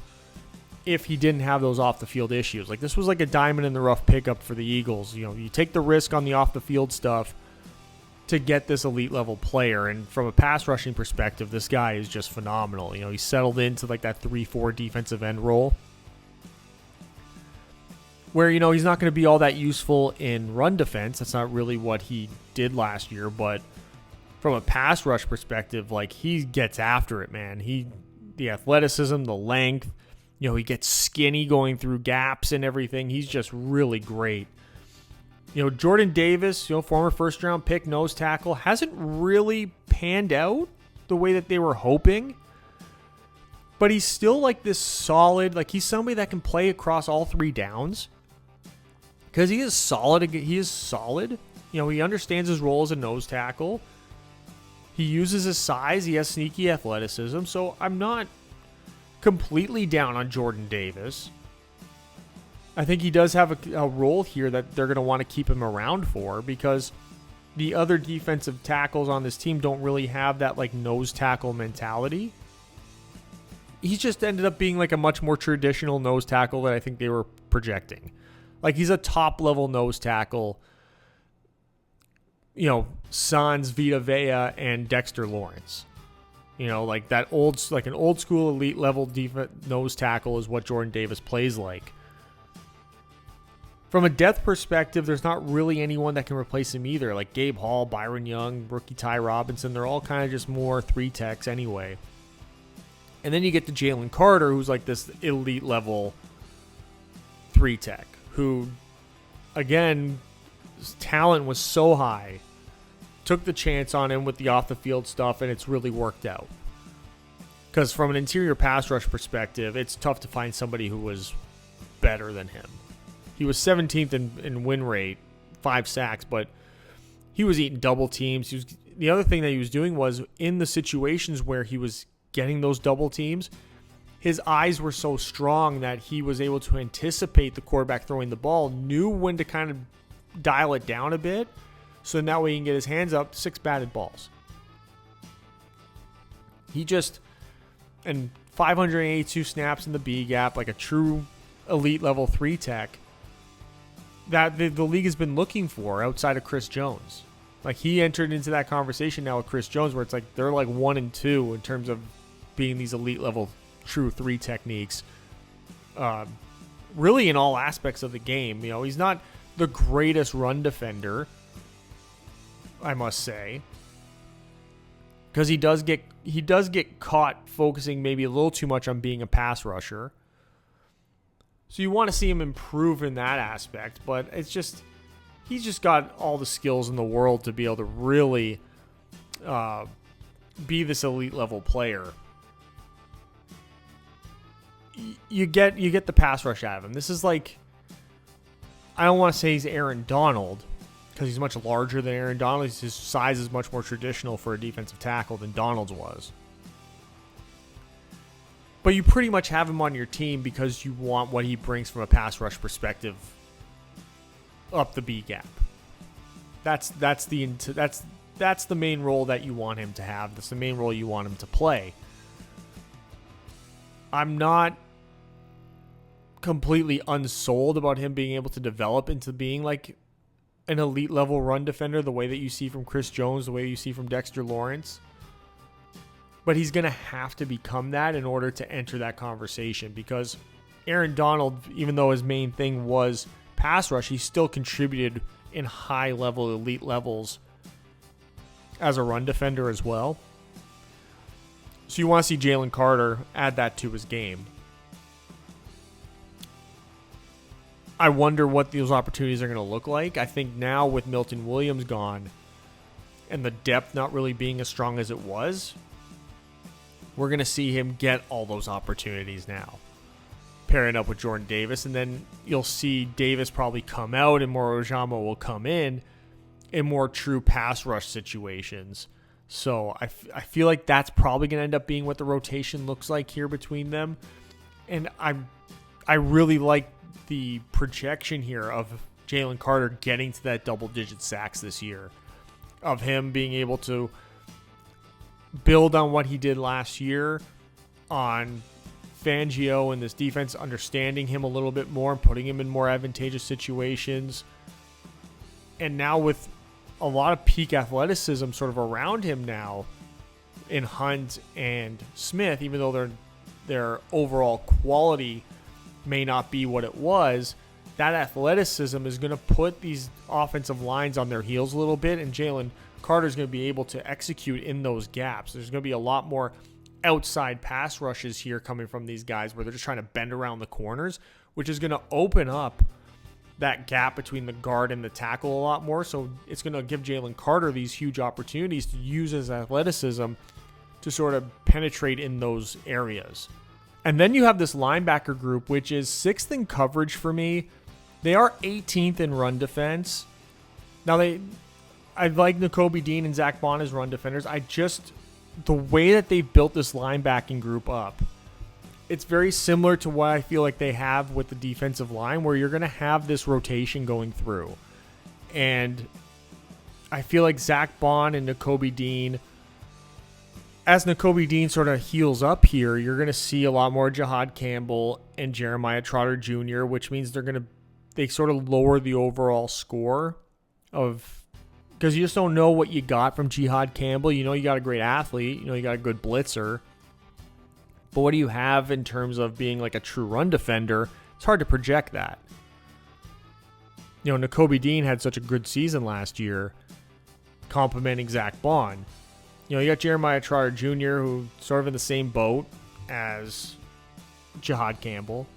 if he didn't have those off the field issues. Like, this was like a diamond in the rough pickup for the Eagles. You take the risk on the off the field stuff to get this elite level player. And from a pass rushing perspective, this guy is just phenomenal. He's settled into like that 3-4 defensive end role, where, he's not going to be all that useful in run defense. That's not really what he did last year. But from a pass rush perspective, like, he gets after it, man. The athleticism, the length, he gets skinny going through gaps and everything. He's just really great. Jordan Davis, former first-round pick, nose tackle, hasn't really panned out the way that they were hoping. But he's still like this solid, like he's somebody that can play across all 3 downs. Because he is solid. He understands his role as a nose tackle. He uses his size. He has sneaky athleticism. So I'm not completely down on Jordan Davis. I think he does have a role here that they're going to want to keep him around for, because the other defensive tackles on this team don't really have that like nose tackle mentality. He's just ended up being like a much more traditional nose tackle that I think they were projecting. Like, he's a top level nose tackle Sans Vita Vea and Dexter Lawrence. Like an old school elite level nose tackle is what Jordan Davis plays like. From a depth perspective, there's not really anyone that can replace him either. Like Gabe Hall, Byron Young, rookie Ty Robinson, they're all kind of just more 3-techs anyway. And then you get to Jalen Carter, who's like this elite level 3-tech, who, again, his talent was so high. Took the chance on him with the off-the-field stuff, and it's really worked out. Because from an interior pass rush perspective, it's tough to find somebody who was better than him. He was 17th in win rate, 5 sacks, but he was eating double teams. The other thing that he was doing was in the situations where he was getting those double teams, his eyes were so strong that he was able to anticipate the quarterback throwing the ball, knew when to kind of dial it down a bit, so that way he can get his hands up, 6 batted balls. And 582 snaps in the B gap, like a true elite level 3-tech that the league has been looking for outside of Chris Jones. Like, he entered into that conversation now with Chris Jones, where it's like they're like 1 and 2 in terms of being these elite level true 3 techniques. Really in all aspects of the game. He's not the greatest run defender, I must say, because he does get caught focusing maybe a little too much on being a pass rusher. So you want to see him improve in that aspect, but he's just got all the skills in the world to be able to really be this elite level player. You get the pass rush out of him. This is like, I don't want to say he's Aaron Donald, because he's much larger than Aaron Donald. His size is much more traditional for a defensive tackle than Donald's was. But you pretty much have him on your team because you want what he brings from a pass rush perspective up the B gap. That's the main role that you want him to have. That's the main role you want him to play. I'm not completely unsold about him being able to develop into being like an elite level run defender the way that you see from Chris Jones, the way you see from Dexter Lawrence. But he's going to have to become that in order to enter that conversation, because Aaron Donald, even though his main thing was pass rush, he still contributed in high level, elite levels as a run defender as well. So you want to see Jalen Carter add that to his game. I wonder what those opportunities are going to look like. I think now with Milton Williams gone and the depth not really being as strong as it was, we're going to see him get all those opportunities now, pairing up with Jordan Davis. And then you'll see Davis probably come out and Moro Ojomo will come in more true pass rush situations. So I feel like that's probably going to end up being what the rotation looks like here between them. And I really like the projection here of Jalen Carter getting to that double-digit sacks this year, of him being able to build on what he did last year, on Fangio and this defense understanding him a little bit more and putting him in more advantageous situations. And now with a lot of peak athleticism sort of around him now in Hunt and Smith, even though their overall quality may not be what it was, that athleticism is going to put these offensive lines on their heels a little bit, and Jalen Carter's going to be able to execute in those gaps. There's going to be a lot more outside pass rushes here coming from these guys where they're just trying to bend around the corners, which is going to open up that gap between the guard and the tackle a lot more. So it's going to give Jalen Carter these huge opportunities to use his athleticism to sort of penetrate in those areas. And then you have this linebacker group, which is 6th in coverage for me. They are 18th in run defense. Now, I like Nakobe Dean and Zach Bond as run defenders. The way that they've built this linebacking group up, it's very similar to what I feel like they have with the defensive line, where you're going to have this rotation going through. And I feel like Zach Bond and Nakobe Dean, as Nakobe Dean sort of heals up here, you're going to see a lot more Jahad Campbell and Jeremiah Trotter Jr., which means they sort of lower the overall score of because you just don't know what you got from Jihad Campbell. You know you got a great athlete. You know you got a good blitzer. But what do you have in terms of being like a true run defender? It's hard to project that. You know, Nakobe Dean had such a good season last year, complimenting Zach Bond. You know, you got Jeremiah Trotter Jr., who's sort of in the same boat as Jihad Campbell.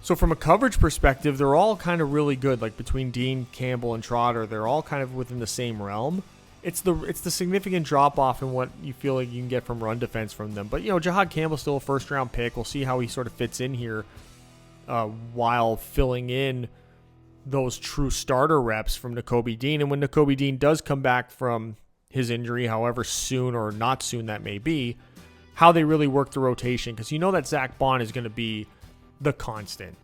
So from a coverage perspective, they're all kind of really good. Like between Dean, Campbell, and Trotter, they're all kind of within the same realm. It's the significant drop-off in what you feel like you can get from run defense from them. But, you know, Jihad Campbell's still a first-round pick. We'll see how he sort of fits in here while filling in those true starter reps from Nakobe Dean. And when Nakobe Dean does come back from his injury, however soon or not soon that may be, how they really work the rotation. Because you know that Zach Bond is going to be the constant.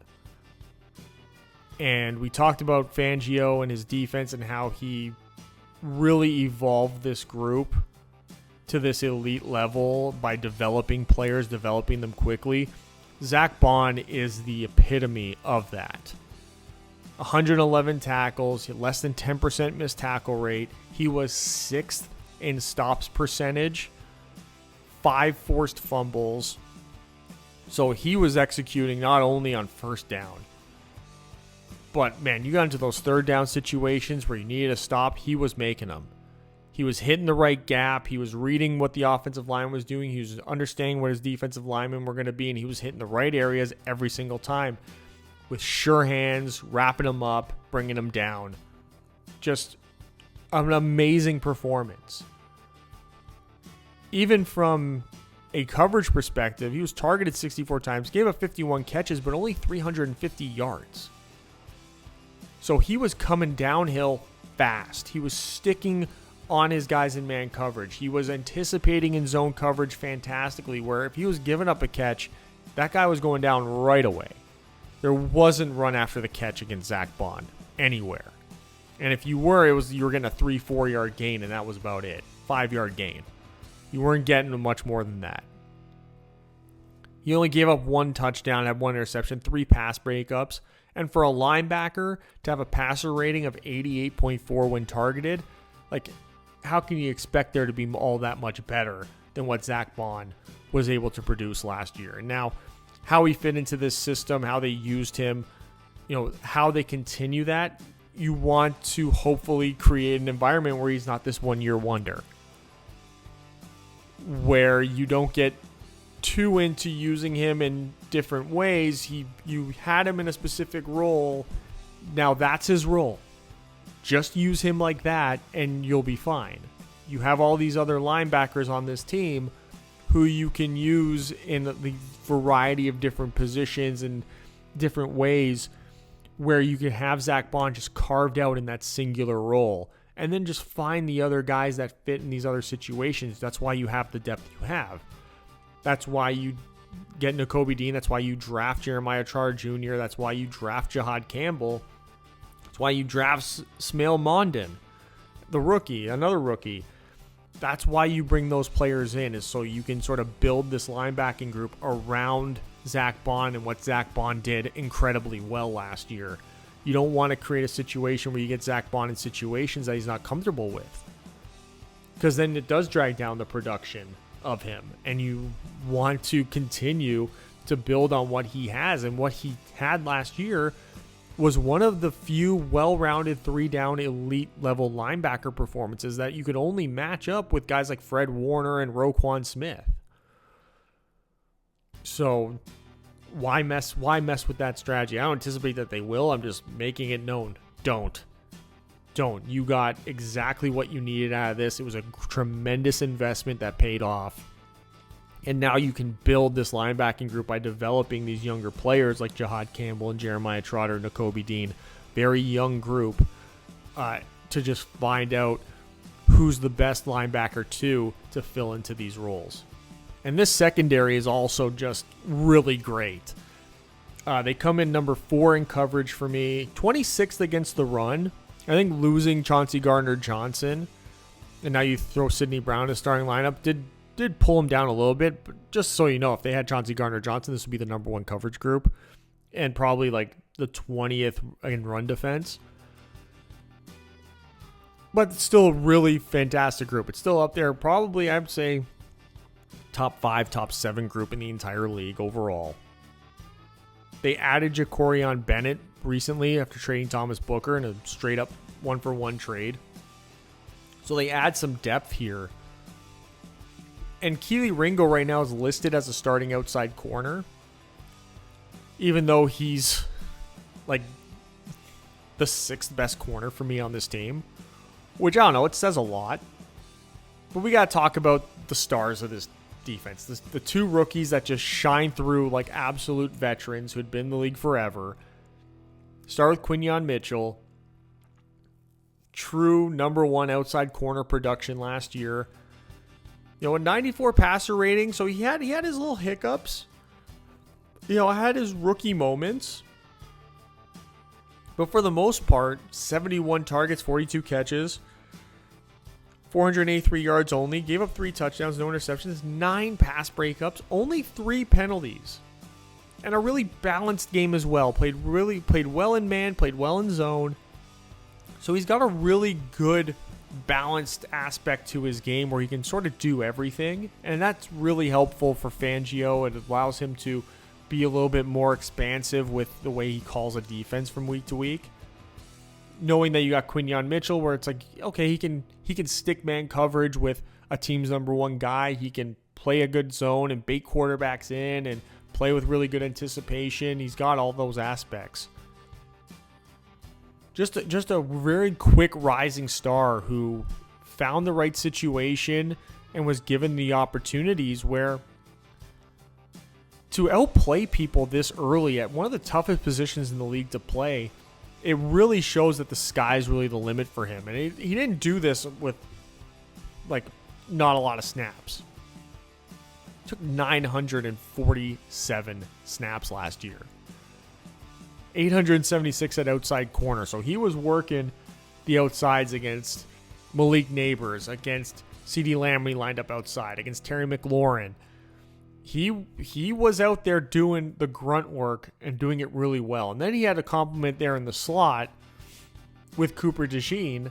And we talked about Fangio and his defense and how he really evolved this group to this elite level by developing players, developing them quickly. Zach Bond is the epitome of that. 111 tackles, less than 10% missed tackle rate. He was 6th in stops percentage, 5 forced fumbles. So he was executing not only on first down, but, man, you got into those third down situations where you needed a stop, he was making them. He was hitting the right gap. He was reading what the offensive line was doing. He was understanding what his defensive linemen were going to be, and he was hitting the right areas every single time with sure hands, wrapping them up, bringing them down. Just an amazing performance. Even from a coverage perspective, he was targeted 64 times, gave up 51 catches, but only 350 yards. So he was coming downhill fast. He was sticking on his guys in man coverage. He was anticipating in zone coverage fantastically, where if he was giving up a catch, that guy was going down right away. There wasn't run after the catch against Zach Bond anywhere. And if you were, you were getting a 3-4 yard gain, and that was about it. 5-yard gain. You weren't getting much more than that. He only gave up 1 touchdown, had 1 interception, 3 pass breakups. And for a linebacker to have a passer rating of 88.4 when targeted, like, how can you expect there to be all that much better than what Zach Bond was able to produce last year? And now, how he fit into this system, how they used him, you know, how they continue that, you want to hopefully create an environment where he's not this one-year wonder, where you don't get too into using him in different ways. You had him in a specific role. Now that's his role. Just use him like that and you'll be fine. You have all these other linebackers on this team who you can use in the variety of different positions and different ways, where you can have Zach Bond just carved out in that singular role and then just find the other guys that fit in these other situations. That's why you have the depth you have. That's why you get Nakobe Dean. That's why you draft Jeremiah Trotter Jr. That's why you draft Jihad Campbell. That's why you draft Smail Mondon, the rookie, another rookie. That's why you bring those players in, is so you can sort of build this linebacking group around Zach Bond and what Zach Bond did incredibly well last year. You don't want to create a situation where you get Zach Bond in situations that he's not comfortable with, because then it does drag down the production of him, and you want to continue to build on what he has. And what he had last year was one of the few well-rounded 3-down elite level linebacker performances that you could only match up with guys like Fred Warner and Roquan Smith. So why mess with that strategy? I don't anticipate that they will. I'm just making it known. Don't. You got exactly what you needed out of this. It was a tremendous investment that paid off. And now you can build this linebacking group by developing these younger players like Jihad Campbell and Jeremiah Trotter and Nakobe Dean. Very young group to just find out who's the best linebacker to fill into these roles. And this secondary is also just really great. They come in number 4 in coverage for me, 26th against the run. I think losing Chauncey Gardner-Johnson, and now you throw Sidney Brown in the starting lineup, did pull him down a little bit. But just so you know, if they had Chauncey Gardner-Johnson, this would be the number 1 coverage group, and probably like the 20th in run defense. But it's still a really fantastic group. It's still up there, probably, I'd say, top 5, top 7 group in the entire league overall. They added Jacorian Bennett recently after trading Thomas Booker in a straight-up one-for-one trade. So they add some depth here. And Keely Ringo right now is listed as a starting outside corner, even though he's like the 6th best corner for me on this team, which I don't know, it says a lot. But we got to talk about the stars of this defense. The 2 rookies that just shine through like absolute veterans who had been in the league forever. Start with Quinyon Mitchell. True number 1 outside corner production last year. You know, a 94 passer rating, so he had his little hiccups. You know, had his rookie moments. But for the most part, 71 targets, 42 catches, 483 yards only, gave up 3 touchdowns, no interceptions, 9 pass breakups, only 3 penalties. And a really balanced game as well. Played well in man, played well in zone. So he's got a really good balanced aspect to his game where he can sort of do everything, and that's really helpful for Fangio. It allows him to be a little bit more expansive with the way he calls a defense from week to week, knowing that you got Quinyon Mitchell where it's like, okay, he can stick man coverage with a team's number 1 guy. He can play a good zone and bait quarterbacks in and play with really good anticipation. He's got all those aspects. Just a very quick rising star who found the right situation and was given the opportunities where to outplay people this early at one of the toughest positions in the league to play, it really shows that the sky's really the limit for him. And he didn't do this with like not a lot of snaps. Took 947 snaps last year. 876 at outside corner. So he was working the outsides against Malik Neighbors, against CeeDee Lamb when he lined up outside, against Terry McLaurin. He was out there doing the grunt work and doing it really well. And then he had a compliment there in the slot with Cooper DeJean,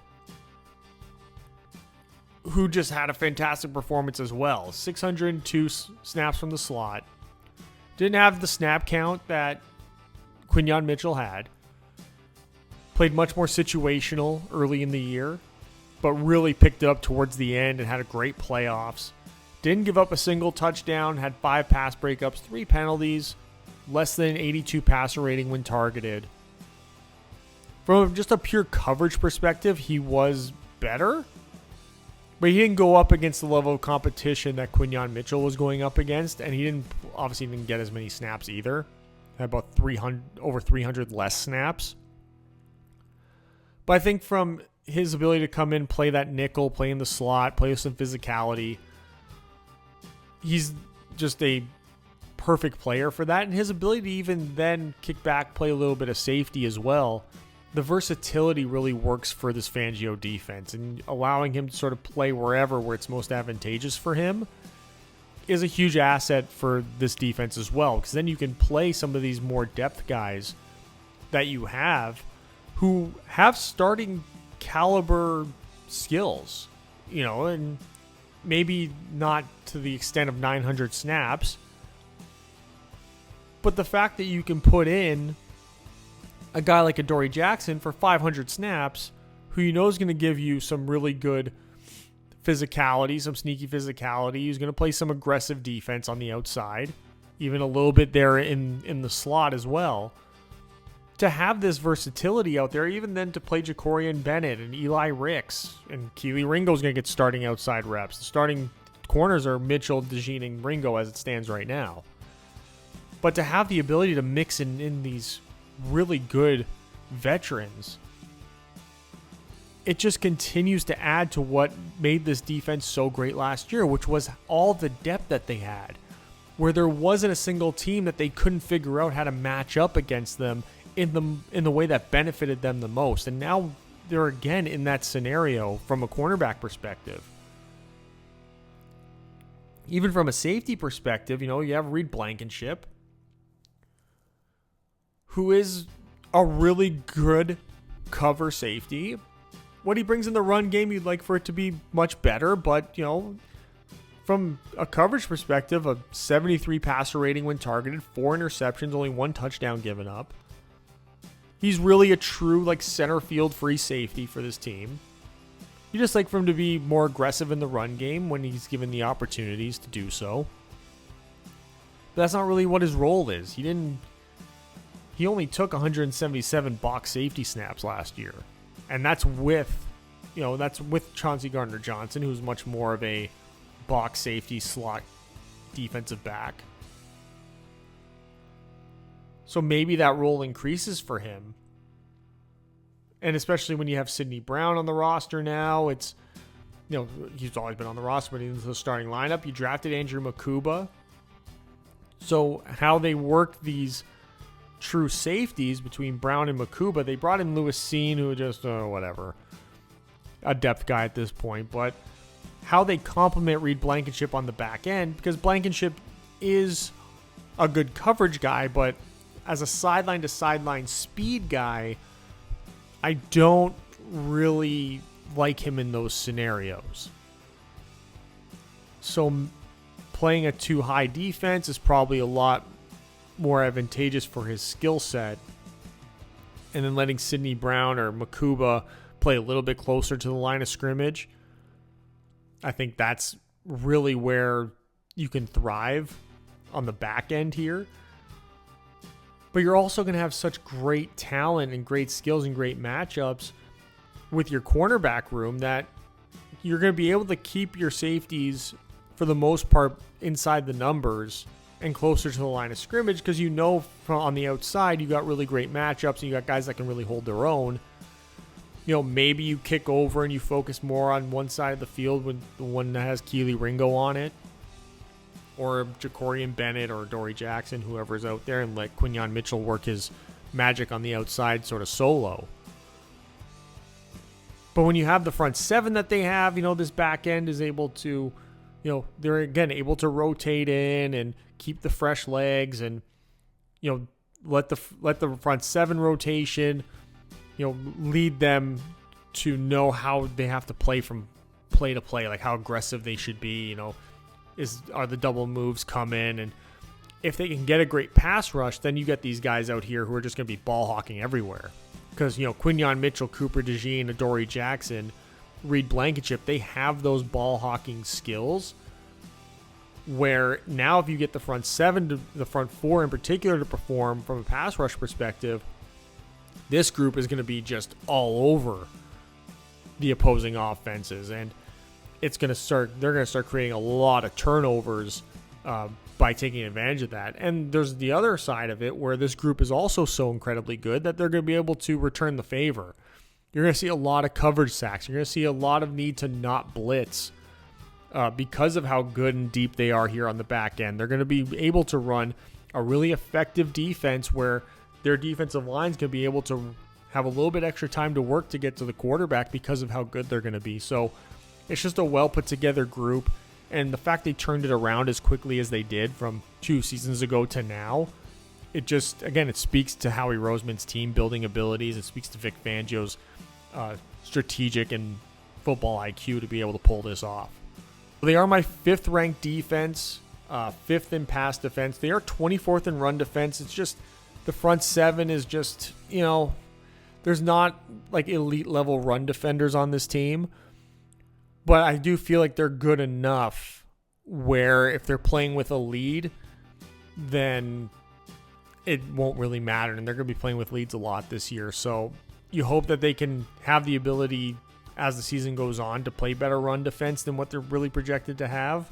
who just had a fantastic performance as well. 602 snaps from the slot. Didn't have the snap count that Quinyon Mitchell had. Played much more situational early in the year, but really picked it up towards the end and had a great playoffs. Didn't give up a single touchdown, had 5 pass breakups, 3 penalties, less than 82 passer rating when targeted. From just a pure coverage perspective, he was better, but he didn't go up against the level of competition that Quinyon Mitchell was going up against, and he didn't get as many snaps either. Had about over 300 less snaps. But I think from his ability to come in, play that nickel, play in the slot, play with some physicality, he's just a perfect player for that. And his ability to even then kick back, play a little bit of safety as well. The versatility really works for this Fangio defense, and allowing him to sort of play wherever where it's most advantageous for him is a huge asset for this defense as well, because then you can play some of these more depth guys that you have who have starting caliber skills, you know, and maybe not to the extent of 900 snaps, but the fact that you can put in a guy like Adoree Jackson for 500 snaps, who you know is going to give you some really good physicality, some sneaky physicality. He's going to play some aggressive defense on the outside, even a little bit there in the slot as well. To have this versatility out there, even then to play Jacorian Bennett and Eli Ricks, and Keely Ringo's going to get starting outside reps. The starting corners are Mitchell, DeJean, and Ringo as it stands right now. But to have the ability to mix in these really good veterans, it just continues to add to what made this defense so great last year, which was all the depth that they had, where there wasn't a single team that they couldn't figure out how to match up against them in the way that benefited them the most. And now they're again in that scenario from a cornerback perspective. Even from a safety perspective, you know, you have Reed Blankenship, who is a really good cover safety. what he brings in the run game, you'd like for it to be much better. But, from a coverage perspective, a 73 passer rating when targeted, 4 interceptions, only 1 touchdown given up. He's really a true center field free safety for this team. You just like for him to be more aggressive in the run game when he's given the opportunities to do so. But that's not really what his role is. He only took 177 box safety snaps last year. And that's with Chauncey Gardner-Johnson, who's much more of a box safety slot defensive back. So maybe that role increases for him. And especially when you have Sidney Brown on the roster now, it's, he's always been on the roster, but he's in the starting lineup. You drafted Andrew Makuba. So how they work these true safeties between Brown and Makuba, they brought in Lewis Seen, who just, whatever, a depth guy at this point. But how they complement Reed Blankenship on the back end, because Blankenship is a good coverage guy, but as a sideline-to-sideline speed guy, I don't really like him in those scenarios. So playing a too high defense is probably a lot more advantageous for his skill set. And then letting Sidney Brown or Makuba play a little bit closer to the line of scrimmage, I think that's really where you can thrive on the back end here. But you're also going to have such great talent and great skills and great matchups with your cornerback room that you're going to be able to keep your safeties, for the most part, inside the numbers and closer to the line of scrimmage, because from on the outside you got really great matchups and you got guys that can really hold their own. Maybe you kick over and you focus more on one side of the field with the one that has Keely Ringo on it, or Jacorian Bennett or Dory Jackson, whoever's out there, and let Quinyon Mitchell work his magic on the outside sort of solo. But when you have the front seven that they have, this back end is able to, they're again able to rotate in and keep the fresh legs and, let the front seven rotation, lead them to know how they have to play from play to play, like how aggressive they should be, are the double moves come in, and if they can get a great pass rush, then you get these guys out here who are just going to be ball hawking everywhere. Because, Quinyon Mitchell, Cooper DeJean, Adoree Jackson, Reed Blankenship, they have those ball hawking skills where now if you get the front seven to the front four in particular to perform from a pass rush perspective, this group is going to be just all over the opposing offenses, and they're going to start creating a lot of turnovers by taking advantage of that. And there's the other side of it where this group is also so incredibly good that they're going to be able to return the favor. You're going to see a lot of coverage sacks. You're going to see a lot of need to not blitz because of how good and deep they are here on the back end. They're going to be able to run a really effective defense where their defensive line is going to be able to have a little bit extra time to work to get to the quarterback because of how good they're going to be. So it's just a well put together group, and the fact they turned it around as quickly as they did from 2 seasons ago to now, it speaks to Howie Roseman's team building abilities. It speaks to Vic Fangio's strategic and football IQ to be able to pull this off. They are my 5th ranked defense, 5th in pass defense. They are 24th in run defense. It's just the front seven is just, there's not like elite level run defenders on this team. But I do feel like they're good enough where if they're playing with a lead, then it won't really matter. And they're going to be playing with leads a lot this year. So you hope that they can have the ability as the season goes on to play better run defense than what they're really projected to have.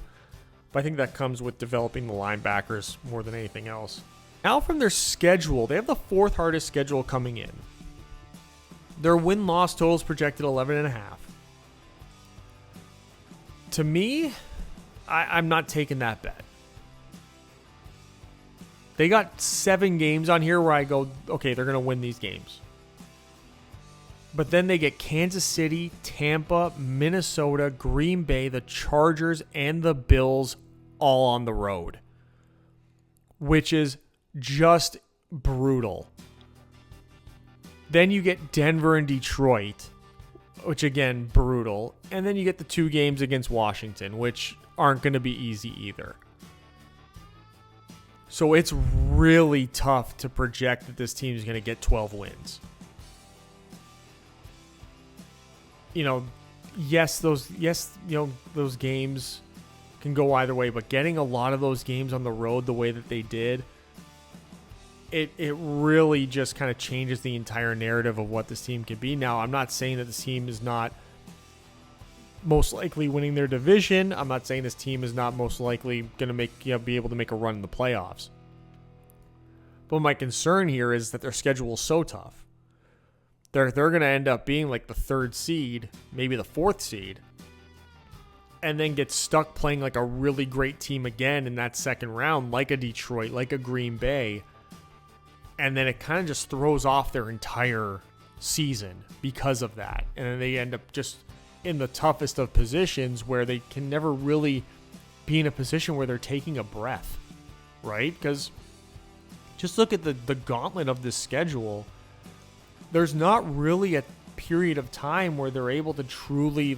But I think that comes with developing the linebackers more than anything else. Now from their schedule, they have the 4th hardest schedule coming in. Their win-loss total is projected 11.5. To me, I'm not taking that bet. They got 7 games on here where I go, okay, they're going to win these games. But then they get Kansas City, Tampa, Minnesota, Green Bay, the Chargers, and the Bills all on the road, which is just brutal. Then you get Denver and Detroit, which again, brutal. And then you get the 2 games against Washington, which aren't going to be easy either. So it's really tough to project that this team is going to get 12 wins. Yes, those games can go either way, but getting a lot of those games on the road the way that they did, it really just kind of changes the entire narrative of what this team can be. Now, I'm not saying that this team is not most likely winning their division. I'm not saying this team is not most likely going to be able to make a run in the playoffs. But my concern here is that their schedule is so tough. They're going to end up being like the 3rd seed, maybe the 4th seed, and then get stuck playing like a really great team again in that 2nd round, like a Detroit, like a Green Bay. And then it kind of just throws off their entire season because of that. And then they end up just in the toughest of positions where they can never really be in a position where they're taking a breath, right? Because just look at the gauntlet of this schedule. There's not really a period of time where they're able to truly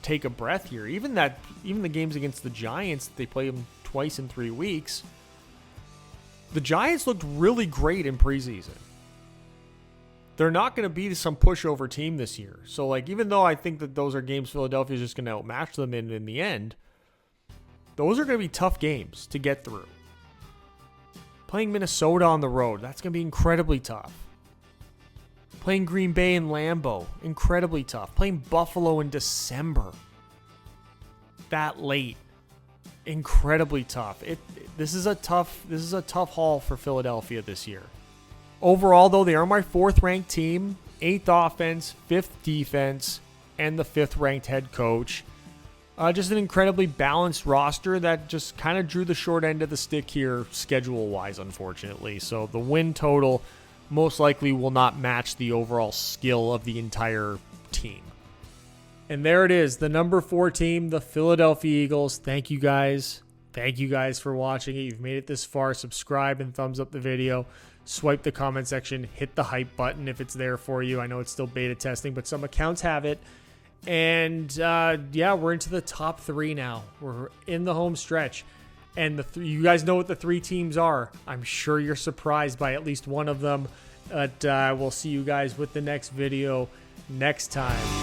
take a breath here. Even the games against the Giants, they play them twice in 3 weeks. The Giants looked really great in preseason. They're not going to be some pushover team this year. So even though I think that those are games Philadelphia is just going to outmatch them in the end, those are going to be tough games to get through. Playing Minnesota on the road, that's going to be incredibly tough. Playing Green Bay in Lambeau, incredibly tough. Playing Buffalo in December, that late, incredibly tough. This is a tough haul for Philadelphia this year. Overall, though, they are my 4th ranked team, 8th offense, 5th defense, and the 5th ranked head coach. Just an incredibly balanced roster that just kind of drew the short end of the stick here schedule-wise, unfortunately. So the win total most likely will not match the overall skill of the entire team. And there it is, the number 4 team, the Philadelphia Eagles. Thank you guys. Thank you guys for watching it. You've made it this far. Subscribe and thumbs up the video. Swipe the comment section. Hit the hype button if it's there for you. I know it's still beta testing, but some accounts have it. And we're into the top 3 now. We're in the home stretch. And you guys know what the 3 teams are. I'm sure you're surprised by at least one of them. But we'll see you guys with the next video next time.